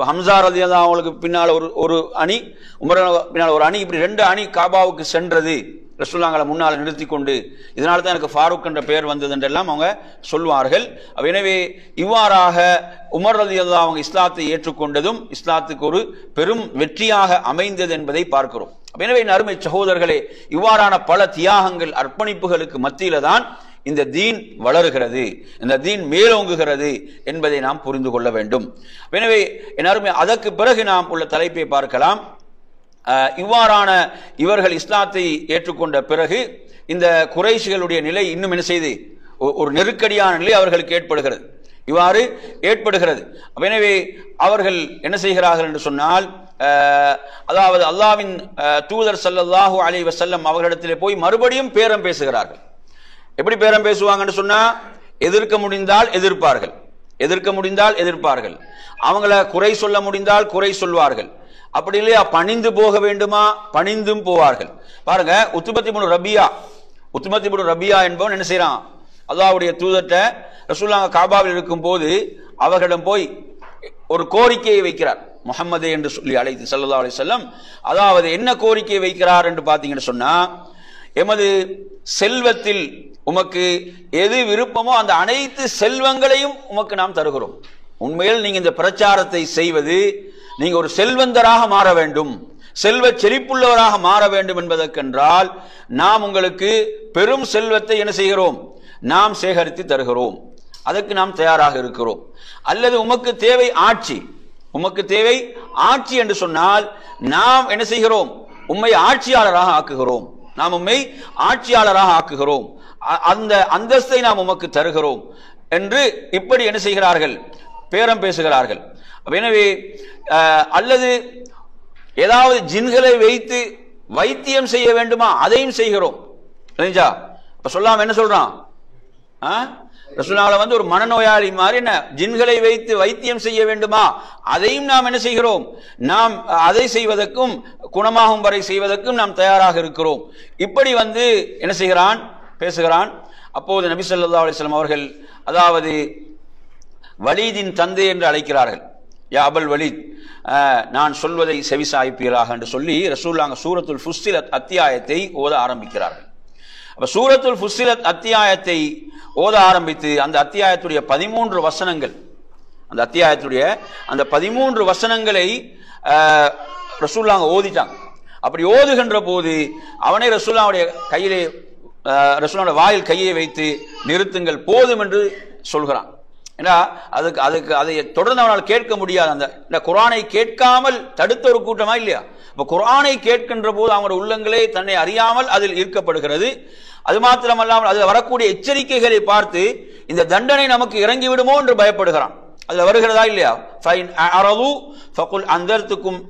ஹம்சா ரலியல்லாஹு அவங்களுக்கு பின்னால் ஒரு அணி, உமர் பின்னால் ஒரு அணி, இப்படி 2 அணி காபாவுக்கு சென்றது, ரசூலுல்லாஹ்வை முன்னால் நிறுத்தி கொண்டு, இதனால தான் எனக்கு ஃபாரூக் என்ற பெயர் வந்தது என்றெல்லாம் அவங்க சொல்வார்கள். எனவே இவ்வாறாக உமர் ரலியல்லாஹு அவங்க இஸ்லாத்தை ஏற்றுக்கொண்டதும் இஸ்லாத்துக்கு ஒரு பெரும் வெற்றியாக அமைந்தது என்பதை பார்க்கிறோம். எனவே அருமை சகோதரர்களே, இவ்வாறான பல தியாகங்கள் அர்ப்பணிப்புகளுக்கு மத்தியில தான் இந்த தீன் வளருகிறது, இந்த தீன் மேலோங்குகிறது என்பதை நாம் புரிந்து கொள்ள வேண்டும். எனவே அருமை, அதற்கு பிறகு நாம் உள்ள தலைப்பை பார்க்கலாம். இவ்வாறான இவர்கள் இஸ்லாத்தை ஏற்றுக்கொண்ட பிறகு இந்த குறைஷிகளுடைய நிலை இன்னும் என்ன செய்து, ஒரு நெருக்கடியான நிலை அவர்களுக்கு ஏற்படுகிறது, இவ்வாறு ஏற்படுகிறது. எனவே அவர்கள் என்ன செய்கிறார்கள் என்று சொன்னால், அதாவது அல்லாஹ்வின் தூதர் ஸல்லல்லாஹு அலைஹி வஸல்லம் அவர்களிடத்திலே போய் மறுபடியும் பேரம் பேசுகிறார்கள். எப்படி பேரம் பேசுவாங்கன்னு சொன்னா, எதிர்க்க முடிந்தால் எதிர்ப்பார்கள், எதிர்க்க முடிந்தால் எதிர்ப்பார்கள், அவங்கள குறை சொல்ல முடிந்தால் குறை சொல்வார்கள், அப்படி இல்லையா பணிந்து போக வேண்டுமா பணிந்தும் போவார்கள். பாருங்க, உத்பத் இப்னு ரபியா என்பவன் என்ன செய்யறான், அல்லாஹ்வுடைய தூதர்ட்ட ரசூலுல்லாஹ் காபாவில் இருக்கும் போது அவர்களிடம் போய் ஒரு கோரிக்கையை வைக்கிறார், முஹம்மதே என்று சொல்லி அழைத்து ஸல்லல்லாஹு அலைஹி வஸல்லம். அதாவது என்ன கோரிக்கை வைக்கிறார் என்று பார்த்தீங்கன்னு சொன்னா, எமது செல்வத்தில் உமக்கு எது விருப்பமோ அந்த அனைத்து செல்வங்களையும் உமக்கு நாம் தருகிறோம். உண்மையில் நீங்க இந்த பிரச்சாரத்தை செய்வது, நீங்க ஒரு செல்வந்தராக மாற வேண்டும், செல்வ செழிப்புள்ளவராக மாற வேண்டும் என்பதற்கென்றால் நாம் உங்களுக்கு பெரும் செல்வத்தை என்ன செய்கிறோம், நாம் சேகரித்து தருகிறோம், அதற்கு நாம் தயாராக இருக்கிறோம். அல்லது உமக்கு தேவை ஆட்சி, உமக்கு தேவை ஆட்சி என்று சொன்னால் நாம் என்ன செய்கிறோம், உம்மை ஆட்சியாளராக ஆக்குகிறோம், நாம் உம்மை ஆட்சியாளராக ஆக்குகிறோம், அந்த அந்தஸ்தை நாம் உமக்கு தருகிறோம் என்று இப்படி என்ன செய்கிறார்கள், பேரம் பேசுகிறார்கள். எனவே அல்லது ஏதாவது ஜின்களை வைத்து வைத்தியம் செய்ய வேண்டுமா, அதையும் செய்கிறோம். அப்ப சொல்லாம என்ன சொல்றான், ரசூலுல்லாஹ் வந்து ஒரு மனநோயாளி மாதிரி என்ன ஜின்களை வைத்து வைத்தியம் செய்ய வேண்டுமா, அதையும் நாம் என்ன செய்கிறோம், நாம் அதை செய்வதற்கும் குணமாகும் வரை செய்வதற்கும் நாம் தயாராக இருக்கிறோம். இப்படி வந்து என்ன செய்கிறான், பேசுகிறான். அப்போது நபி ஸல்லல்லாஹு அலைஹி வஸல்லம் அவர்கள் அதாவது வலீதின் தந்தை என்று அழைக்கிறார்கள். யா அபுல் வலீத், நான் சொல்வதை செவிசாய்ப்பீராக என்று சொல்லி ரசூலுல்லாஹ் சூரத்துல் ஃபுஸ்ஸிலத் அத்தியாயத்தை ஓத ஆரம்பிக்கிறார்கள். அப்ப சூரத்துல் ஃபுஸ்ஸிலத் அத்தியாயத்தை ஓத ஆரம்பித்து அந்த அத்தியாயத்துடைய 13 வசனங்கள், அந்த அத்தியாயத்துடைய அந்த 13 வசனங்களை ரசூலுல்லாஹ் ஓதிட்டாங்க. அப்படி ஓதுகின்ற போது அவனை ரசூலுல்லாஹ்வுடைய கையிலே ரசூலுல்லாஹ்வுடைய வாயில் கையை வைத்து நிறுத்துங்கள் போதும் என்று சொல்கிறான். ஏன்னா அதுக்கு அதை தொடர்ந்து அவனால் கேட்க முடியாது. அந்த குர்ஆனை கேட்காமல் தடுத்த ஒரு கூட்டமா இல்லையா? இப்ப குர்ஆனை கேட்கின்ற போது அவங்களுடைய உள்ளங்களே தன்னை அறியாமல் அதில் ஈர்க்கப்படுகிறது. அது மாத்திரமல்லாமல் அதில் வரக்கூடிய எச்சரிக்கைகளை பார்த்து இந்த தண்டனை நமக்கு இறங்கி விடுமோ என்று பயப்படுகிறான். அதுல வருகிறதா இல்லையா, ஃபைன் அரது ஃபகுல் அன்தர்துக்கும்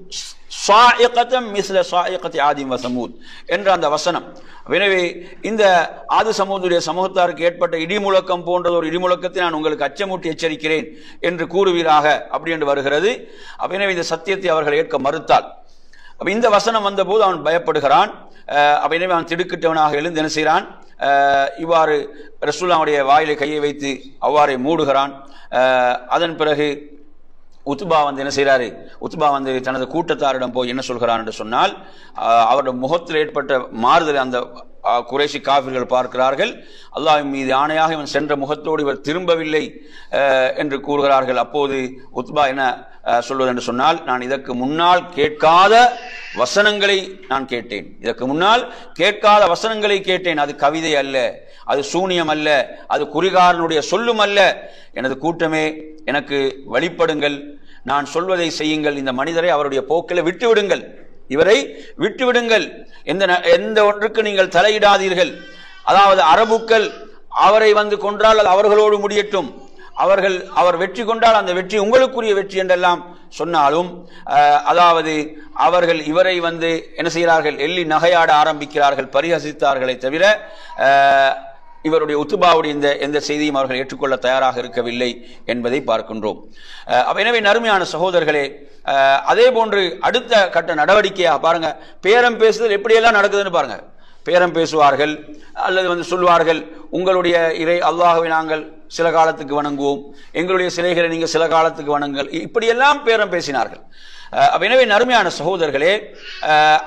ஸாயிகதம் மிஸ்ல ஸாயிகதி ஆதி வ ஸமூத் என்ற அந்த வசனம். எனவே இந்த ஆதி சமூகத்துடைய சமூகத்தாருக்கு ஏற்பட்ட இடிமுழக்கம் போன்ற ஒரு இடிமுழக்கத்தை நான் உங்களுக்கு அச்சமூட்டி எச்சரிக்கிறேன் என்று கூறுவீராக அப்படி என்று வருகிறது. எனவே இந்த சத்தியத்தை அவர்கள் ஏற்க மறுத்தால் இந்த வசனம் வந்த போது அவன் பயப்படுகிறான். எனவே அவன் திடுக்கிட்டவனாக எழுந்து என்ன செய்கிறான், இவ்வாறு ரசூலுல்லாஹ்வுடைய வாயிலை கையை வைத்து அவ்வாறே மூடுகிறான். அதன் பிறகு உத்பா வந்து என்ன செய்கிறாரு, உத்பா வந்து தனது கூட்டத்தாரிடம் போய் என்ன சொல்கிறான் என்று சொன்னால், அவருடைய முகத்தில் ஏற்பட்ட மாறுதல் அந்த குறைஷி காஃபிர்கள் பார்க்கிறார்கள். அல்லாஹ்வின் மீது ஆணையாக இவன் சென்ற முகத்தோடு இவர் திரும்பவில்லை என்று கூறுகிறார்கள். அப்போது உத்பா என்ன சொல்வது என்று சொன்னால், நான் இதற்கு முன்னால் கேட்காத வசனங்களை நான் கேட்டேன், இதற்கு முன்னால் கேட்காத வசனங்களை கேட்டேன். அது கவிதை அல்ல, அது சூனியம் அல்ல, அது குறிகாரனுடைய சொல்லும் அல்ல. எனது கூட்டமே, எனக்கு வழிபடுங்கள், நான் சொல்வதை செய்யுங்கள், இந்த மனிதரை அவருடைய போக்கில் விட்டுவிடுங்கள், இவரை விட்டுவிடுங்கள், எந்த ஒன்றுக்கு நீங்கள் தலையிடாதீர்கள். அதாவது அரபுக்கள் அவரை வந்து கொன்றால் அது அவர்களோடு முடியட்டும், அவர் வெற்றி கொண்டால் அந்த வெற்றி உங்களுக்குரிய வெற்றி என்றெல்லாம் சொன்னாலும், அதாவது அவர்கள் இவரை வந்து என்ன செய்கிறார்கள், எள்ளி நகையாட ஆரம்பிக்கிறார்கள், பரிஹசித்தார்களே தவிர இவருடைய உத்பாவுடைய எந்த செய்தியும் அவர்கள் ஏற்றுக்கொள்ள தயாராக இருக்கவில்லை என்பதை பார்க்கின்றோம். எனவே நறுமையான சகோதரர்களே, அதே போன்று அடுத்த கட்ட நடவடிக்கையாக பாருங்க, பேரம் பேசுதல் எப்படியெல்லாம் நடக்குதுன்னு பாருங்க. பேரம் பேசுவார்கள் அல்லது வந்து சொல்வார்கள், உங்களுடைய இறை அல்லாஹ்வை நாங்கள் சில காலத்துக்கு வணங்குவோம், எங்களுடைய சிலைகளை நீங்கள் சில காலத்துக்கு வணங்குங்கள், இப்படியெல்லாம் பேரம் பேசினார்கள். எனவே நறுமையான சகோதரர்களே,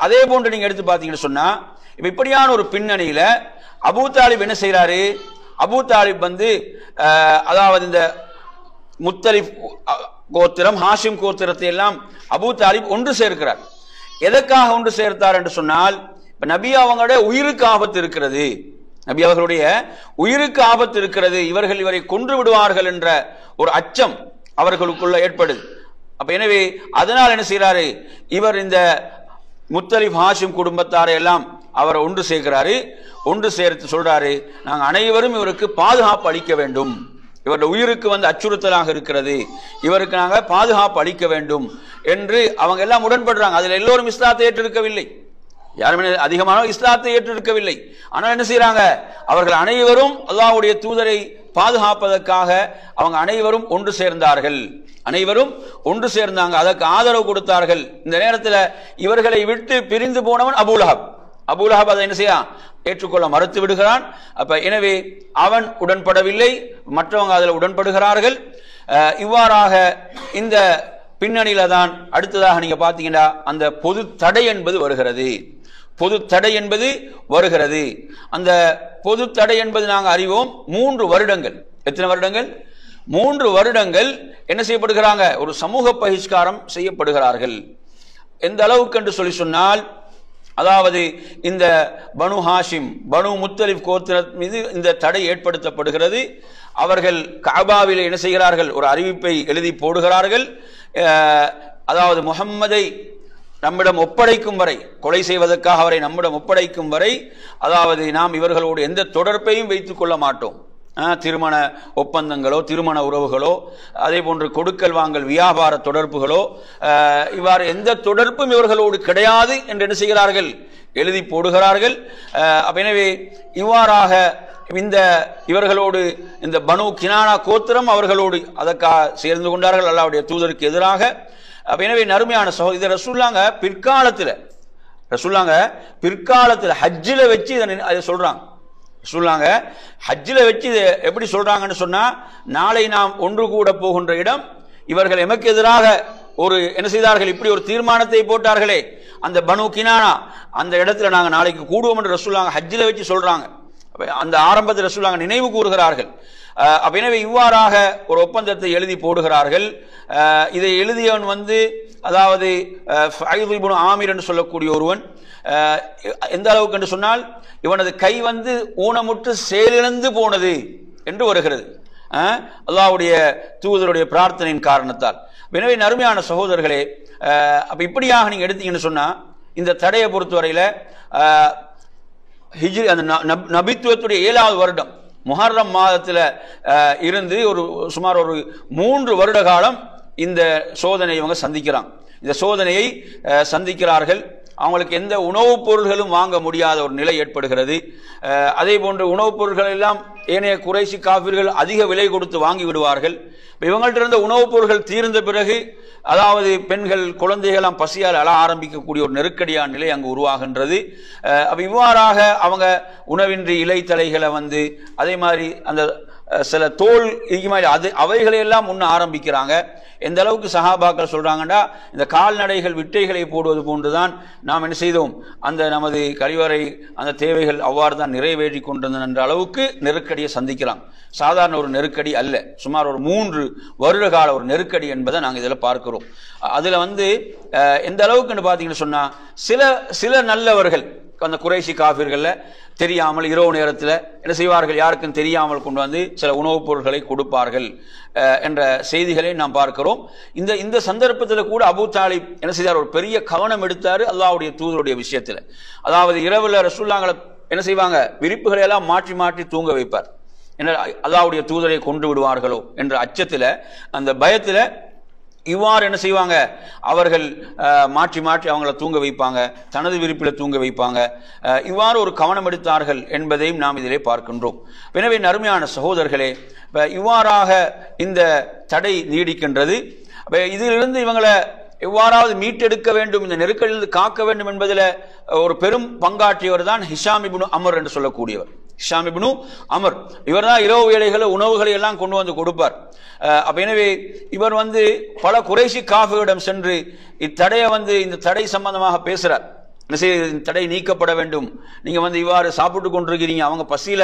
அதே போன்று நீங்க எடுத்து பார்த்தீங்கன்னு சொன்னா, இப்படியான ஒரு பின்னணியில அபூ தாலிப் என்ன செய்யறாரு, அபூ தாலிப் வந்து அதாவது இந்த முத்தலிப் கோத்திரம் ஹாஷிம் கோத்திரத்தை எல்லாம் அபூ தாலிப் ஒன்று சேர்க்கிறார். எதற்காக ஒன்று சேர்த்தார் என்று சொன்னால், இப்ப நபி அவங்களுடைய உயிருக்கு ஆபத்து இருக்கிறது, நபி அவர்களுடைய உயிருக்கு ஆபத்து இருக்கிறது, இவரை கொன்று விடுவார்கள் என்ற ஒரு அச்சம் அவர்களுக்குள்ள ஏற்படுது. அப்ப எனவே அதனால் என்ன செய்யறாரு, இவர் இந்த முத்தலிப் ஹாஷிம் குடும்பத்தாரை எல்லாம் அவரை ஒன்று சேர்க்கிறாரு. ஒன்று சேர்த்து சொல்றாரு, நாங்கள் அனைவரும் இவருக்கு பாதுகாப்பு அளிக்க வேண்டும், இவருடைய உயிருக்கு வந்து அச்சுறுத்தலாக இருக்கிறது, இவருக்கு நாங்கள் பாதுகாப்பு அளிக்க வேண்டும் என்று அவங்க எல்லாம் உடன்படுறாங்க. அதில் எல்லோரும் இஸ்லாத்தை ஏற்றிருக்கவில்லை, யாருமே அதிகமான இஸ்லாத்தை ஏற்றிருக்கவில்லை. ஆனால் என்ன செய்யறாங்க, அவர்கள் அனைவரும் அல்லாஹ்வுடைய தூதரை பாதுகாப்பதற்காக அவங்க அனைவரும் ஒன்று சேர்ந்தார்கள், அனைவரும் ஒன்று சேர்ந்தாங்க, அதற்கு ஆதரவு கொடுத்தார்கள். இந்த நேரத்தில் இவர்களை விட்டு பிரிந்து போனவன் அபூலஹப் அதை என்ன செய்ய ஏற்றுக்கொள்ள மறுத்து விடுகிறான். அப்ப எனவே அவன் உடன்படவில்லை, மற்றவங்க அதில் உடன்படுகிறார்கள். இவ்வாறாக இந்த பின்னணியில தான் அடுத்ததாக நீங்க பாத்தீங்கன்னா அந்த பொது தடை என்பது வருகிறது. பொது தடை என்பது வருகிறது. அந்த பொது தடை என்பது நாங்கள் அறிவோம், 3 வருடங்கள். எத்தனை வருடங்கள்? 3 வருடங்கள் என்ன செய்யப்படுகிறாங்க, ஒரு சமூக பகிஷ்காரம் செய்யப்படுகிறார்கள். எந்த அளவுக்கு என்று சொல்லி சொன்னால், அதாவது இந்த பனு ஹாஷிம் பனு முத்தலிப் கோத்திர மீது இந்த தடை ஏற்படுத்தப்படுகிறது. அவர்கள் கஅபாவில் என்ன செய்கிறார்கள், ஒரு அறிவிப்பை எழுதி போடுகிறார்கள். அதாவது முஹம்மதை நம்மிடம் ஒப்படைக்கும் வரை, கொலை செய்வதற்காக அவரை நம்மிடம் ஒப்படைக்கும் வரை, அதாவது நாம் இவர்களோடு எந்த தொடர்பையும் வைத்துக் கொள்ள மாட்டோம். திருமண ஒப்பந்தங்களோ திருமண உறவுகளோ அதே போன்று கொடுக்கல் வாங்கல் வியாபார தொடர்புகளோ இவ்வாறு எந்த தொடர்பும் இவர்களோடு கிடையாது என்று என்ன செய்கிறார்கள், எழுதி போடுகிறார்கள். எனவே இவ்வாறாக இந்த இவர்களோடு இந்த பனு கினானா கோத்திரம் அவர்களோடு அதற்காக சேர்ந்து கொண்டார்கள் அல்லாஹ்வுடைய தூதருக்கு எதிராக. எனவே நறுமையான சகோதரர், ரசூலுல்லாஹ் பிற்காலத்தில் ஹஜ்ஜில வச்சு இதை சொல்றாங்க. ரசூலுல்லாஹ் ஹஜ்ஜில வச்சு இதை எப்படி சொல்றாங்கன்னு சொன்னா, நாளை நாம் ஒன்று கூட போகின்ற இடம், இவர்கள் எமக்கு எதிராக ஒரு என்ன செய்தார்கள், இப்படி ஒரு தீர்மானத்தை போட்டார்களே, அந்த பனு கினானா அந்த இடத்துல நாங்கள் நாளைக்கு கூடுவோம் என்று ரசூலுல்லாஹ் ஹஜ்ஜில வச்சு சொல்றாங்க. அந்த ஆரம்பத்தில் ரசூலுல்லாஹ் நினைவு கூறுகிறார்கள். எனவே இவ்வாறாக ஒரு ஒப்பந்தத்தை எழுதி போடுகிறார்கள். இதை எழுதியவன் அதாவது ஃபைது இப்னு ஆமிர் என்று சொல்லக்கூடிய ஒருவன். எந்த அளவுக்கு என்று சொன்னால், இவனது கை ஊனமுற்று செயலிழந்து போனது என்று வருகிறது அல்லாஹ்வுடைய தூதருடைய பிரார்த்தனையின் காரணத்தால். எனவே நறுமையான சகோதரர்களே, அப்ப இப்படியாக நீங்க எடுத்தீங்கன்னு சொன்னா, இந்த தடையை பொறுத்தவரையில ஹிஜ்ரி அந்த நபித்துவத்துடைய 7வது வருடம் முஹர்ரம் மாதத்தில் இருந்து சுமார் ஒரு 3 வருட காலம் இந்த சோதனை இவங்க சந்திக்கிறாங்க. இந்த சோதனையை சந்திக்கிறார்கள். அவங்களுக்கு எந்த உணவுப் பொருள்களும் வாங்க முடியாத ஒரு நிலை ஏற்படுகிறது. அதே போன்று உணவுப் பொருட்கள் எல்லாம் ஏனைய குறைஷி காஃபிர்கள் அதிக விலை கொடுத்து வாங்கி விடுவார்கள். இவங்கள்ட்ட இருந்த உணவுப் பொருட்கள் தீர்ந்த பிறகு, அதாவது பெண்கள் குழந்தைகளாம் பசியால் அழ ஆரம்பிக்கக்கூடிய ஒரு நெருக்கடியான நிலை அங்கு உருவாகின்றது. இவ்வாறாக அவங்க உணவின்றி இலைத்தலைகளை அதே மாதிரி அந்த சில தோல் அவைகளையெல்லாம் உண்ண ஆரம்பிக்கிறாங்க. எந்த அளவுக்கு சஹாபாக்கள் சொல்றாங்கன்னா, இந்த கால்நடைகள் விட்டைகளை போடுவது போன்றுதான் நாம் என்ன செய்தோம், அந்த நமது கழிவறை அந்த தேவைகள் அவ்வாறு தான் நிறைவேற்றி கொண்டிருந்தன என்ற அளவுக்கு நெருக்கடியை சந்திக்கலாம். சாதாரண ஒரு நெருக்கடி அல்ல, சுமார் ஒரு 3 வருட கால ஒரு நெருக்கடி என்பதை நாங்கள் இதில் பார்க்கிறோம். அதுல எந்த அளவுக்குன்னு பார்த்தீங்கன்னு சொன்னா, சில நல்லவர்கள் அந்த குறைஷி காஃபிர்கள்ல தெரியாமல் இரவு நேரத்தில் என்ன செய்வார்கள், யாருக்கும் தெரியாமல் கொண்டு சில உணவுப் பொருட்களை கொடுப்பார்கள் என்ற செய்திகளை நாம் பார்க்கிறோம். இந்த சந்தர்ப்பத்தில் கூட அபூ தாலிப் என்ன செய்தார், ஒரு பெரிய கவனம் எடுத்தாரு அல்லாஹ்வுடைய தூதருடைய விஷயத்தில். அதாவது இரவுல ரசூலுல்லாஹ்களை என்ன செய்வாங்க, விரிப்புகளை எல்லாம் மாற்றி மாற்றி தூங்க வைப்பார். என்ன அல்லாஹ்வுடைய தூதரை கொண்டு விடுவார்களோ என்ற அச்சத்தில், அந்த பயத்தில் இவ்வாறு என்ன செய்வாங்க, அவர்கள் மாற்றி மாற்றி அவங்கள தூங்க வைப்பாங்க, தனது விருப்பில் தூங்க வைப்பாங்க. இவ்வாறு ஒரு கவனம் எடுத்தார்கள் என்பதையும் நாம் இதிலே பார்க்கின்றோம். எனவே நறுமையான சகோதரர்களே, இவ்வாறாக இந்த தடை நீடிக்கின்றது. இதிலிருந்து இவங்களை எவ்வாறாவது மீட்டெடுக்க வேண்டும், இந்த நெருக்கடியிலிருந்து காக்க வேண்டும் என்பதில் ஒரு பெரும் பங்காற்றியவர் தான் ஹிஷாம் இப்னு அமர் என்று சொல்லக்கூடியவர். ஹிஷாம் இப்னு அமர் இவர் தான் இரவு வேளைகளை உணவுகளை எல்லாம் கொண்டு கொடுப்பார். எனவே இவர் பல குறைஷி காஃபிரிடம் சென்று இத்தடையை இந்த தடை சம்பந்தமாக பேசுறார். தடை நீக்கப்பட வேண்டும், நீங்க இவ்வாறு சாப்பிட்டு கொண்டிருக்கிறீங்க, அவங்க பசியில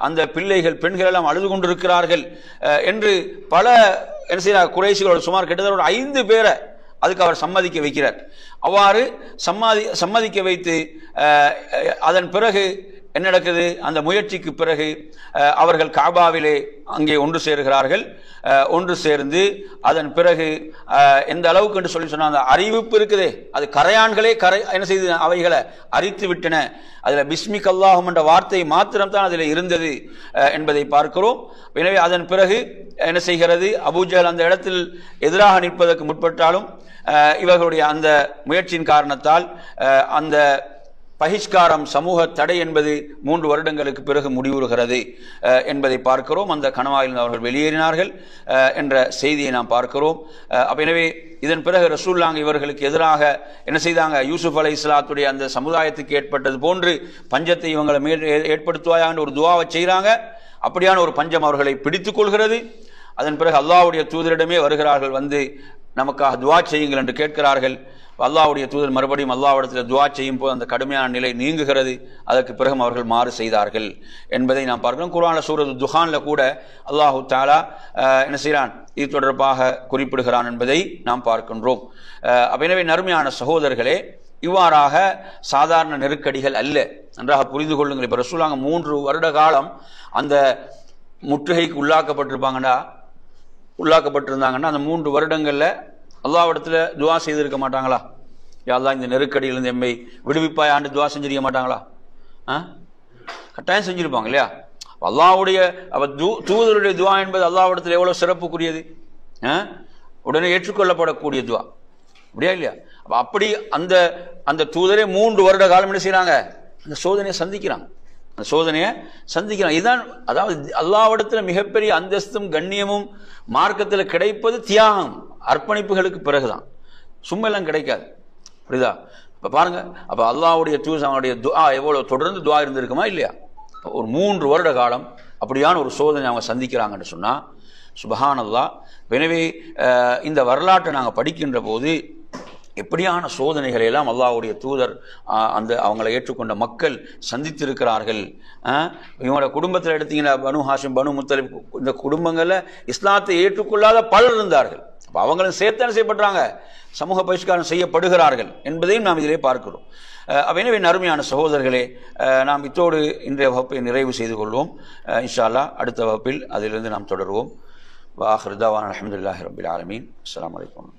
அந்த பிள்ளைகள் பெண்கள் எல்லாம் அழுது கொண்டிருக்கிறார்கள் என்று பல என்ன செய்யறார், குறைஷிகளோட சுமார் கிட்டத்தட்ட ஒரு 5 பேரை அதுக்கு அவர் சம்மதிக்க வைக்கிறார். அவ்வாறு சம்மதிக்க வைத்து அதன் பிறகு என்ன நடக்குது, அந்த முயற்சிக்கு பிறகு அவர்கள் காபாவிலே அங்கே ஒன்று சேருகிறார்கள். ஒன்று சேர்ந்து அதன் பிறகு எந்த அளவுக்கு என்று சொல்லி சொன்ன அந்த அறிவிப்பு இருக்குதே, அது கரையான்களே என்ன செய்து அவைகளை அரித்து விட்டன. அதுல பிஸ்மிக் அல்லாஹும் என்ற வார்த்தை மாத்திரம்தான் அதில் இருந்தது என்பதை பார்க்கிறோம். எனவே அதன் பிறகு என்ன செய்கிறது, அபூஜஹல் அந்த இடத்தில் எதிராக நிற்பதற்கு முற்பட்டாலும் இவர்களுடைய அந்த முயற்சியின் காரணத்தால் அந்த பகிஷ்காரம் சமூக தடை என்பது 3 வருடங்களுக்கு பிறகு முடிவுறுகிறது என்பதை பார்க்கிறோம். அந்த கணவாயில் அவர்கள் வெளியேறினார்கள் என்ற செய்தியை நாம் பார்க்கிறோம். எனவே இதன் பிறகு ரசூலுல்லாஹ் இவர்களுக்கு எதிராக என்ன செய்தாங்க, யூசுப் அலைஹிஸ்ஸலாத்துடைய அந்த சமுதாயத்துக்கு ஏற்பட்டது போன்று பஞ்சத்தை இவங்களை ஏற்படுத்துவாயான்னு ஒரு துஆவை செய்கிறாங்க. அப்படியான ஒரு பஞ்சம் அவர்களை பிடித்துக் கொள்கிறது. அதன் பிறகு அல்லாஹ்வுடைய தூதரிடமே வருகிறார்கள், நமக்காக துஆ செய்யுங்கள் என்று கேட்கிறார்கள். அல்லாஹ்வுடைய தூதர் மறுபடியும் அல்லாஹ்விடத்தில் துஆ செய்யும் போது அந்த கடுமையான நிலை நீங்குகிறது. அதற்கு பிறகு அவர்கள் மாறு செய்தார்கள் என்பதை நாம் பார்க்கிறோம். குர்ஆன்ல சூரத்து துஹான்ல கூட அல்லாஹு தஆலா என்ன செய்கிறான், இது தொடர்பாக குறிப்பிடுகிறான் என்பதை நாம் பார்க்கின்றோம். எனவே நறுமையான சகோதரர்களே, இவ்வாறாக சாதாரண நெருக்கடிகள் அல்ல, நன்றாக புரிந்து கொள்ளுங்கள். இப்போ ரசூலுல்லாஹ் 3 வருட காலம் அந்த முற்றுகைக்கு உள்ளாக்கப்பட்டிருந்தாங்கன்னா அந்த 3 வருடங்களில் அல்லாஹ்விடத்தில் துஆ செய்திருக்க மாட்டாங்களா? யா அல்லாஹ் இந்த நெருக்கடியிலிருந்து எம்மை விடுவிப்பாய் ஆண்டு துஆ செஞ்சிருக்க மாட்டாங்களா? கட்டாயம் செஞ்சிருப்பாங்க இல்லையா? அல்லாஹ்வுடைய தூதருடைய துஆ என்பது அல்லாஹ்விடத்தில் எவ்வளவு சிறப்புக்குரியது, உடனே ஏற்றுக்கொள்ளப்படக்கூடிய துஆ, அப்படியா இல்லையா? அப்படி அந்த தூதரே 3 வருட காலம் என்ன செய்யறாங்க, அந்த சோதனையை சந்திக்கிறாங்க. இதுதான், அதாவது அல்லாஹ்விடத்தில் மிகப்பெரிய அந்தஸ்தும் கண்ணியமும் மார்க்கத்தில் கிடைப்பது தியாகம், அர்ப்பணிப்புகளுக்கு பிறகுதான், சும்மா எல்லாம் கிடைக்காது. புரியுதா? இப்ப பாருங்க, அப்ப அல்லாஹ்வுடைய தூதர் அவனுடைய துஆ எவ்வளவு தொடர்ந்து துஆ இருந்திருக்குமா இல்லையா? ஒரு 3 வருட காலம் அப்படியான ஒரு சோதனை அவங்க சந்திக்கிறாங்கன்னு சொன்னா சுப்ஹானல்லாஹ். எனவே இந்த வரலாற்றை நாங்கள் படிக்கின்ற போது எப்படியான சோதனைகளை எல்லாம் அல்லாஹ்வுடைய தூதர் அவங்களை ஏற்றுக்கொண்ட மக்கள் சந்தித்திருக்கிறார்கள். இவங்களோட குடும்பத்தில் எடுத்தீங்கன்னா பனு ஹாஷிம், பனு முத்தலிப், இந்த குடும்பங்களில் இஸ்லாத்தை ஏற்றுக்கொள்ளாத பலர் இருந்தார்கள். அப்போ அவங்களும் சேர்த்தான செய்யப்படுறாங்க, சமூக பகிஷ்காரம் செய்யப்படுகிறார்கள் என்பதையும் நாம் இதிலே பார்க்கிறோம். எனவே அருமையான சகோதரர்களே, நாம் இத்தோடு இன்றைய வகுப்பை நிறைவு செய்து கொள்வோம். இன்ஷா அல்லாஹ் அடுத்த வகுப்பில் அதிலிருந்து நாம் தொடருவோம். வஆகிரு தஅவானா அல்ஹம்துலில்லாஹி ரப்பில் ஆலமீன். அஸ்ஸலாமு அலைக்கும்.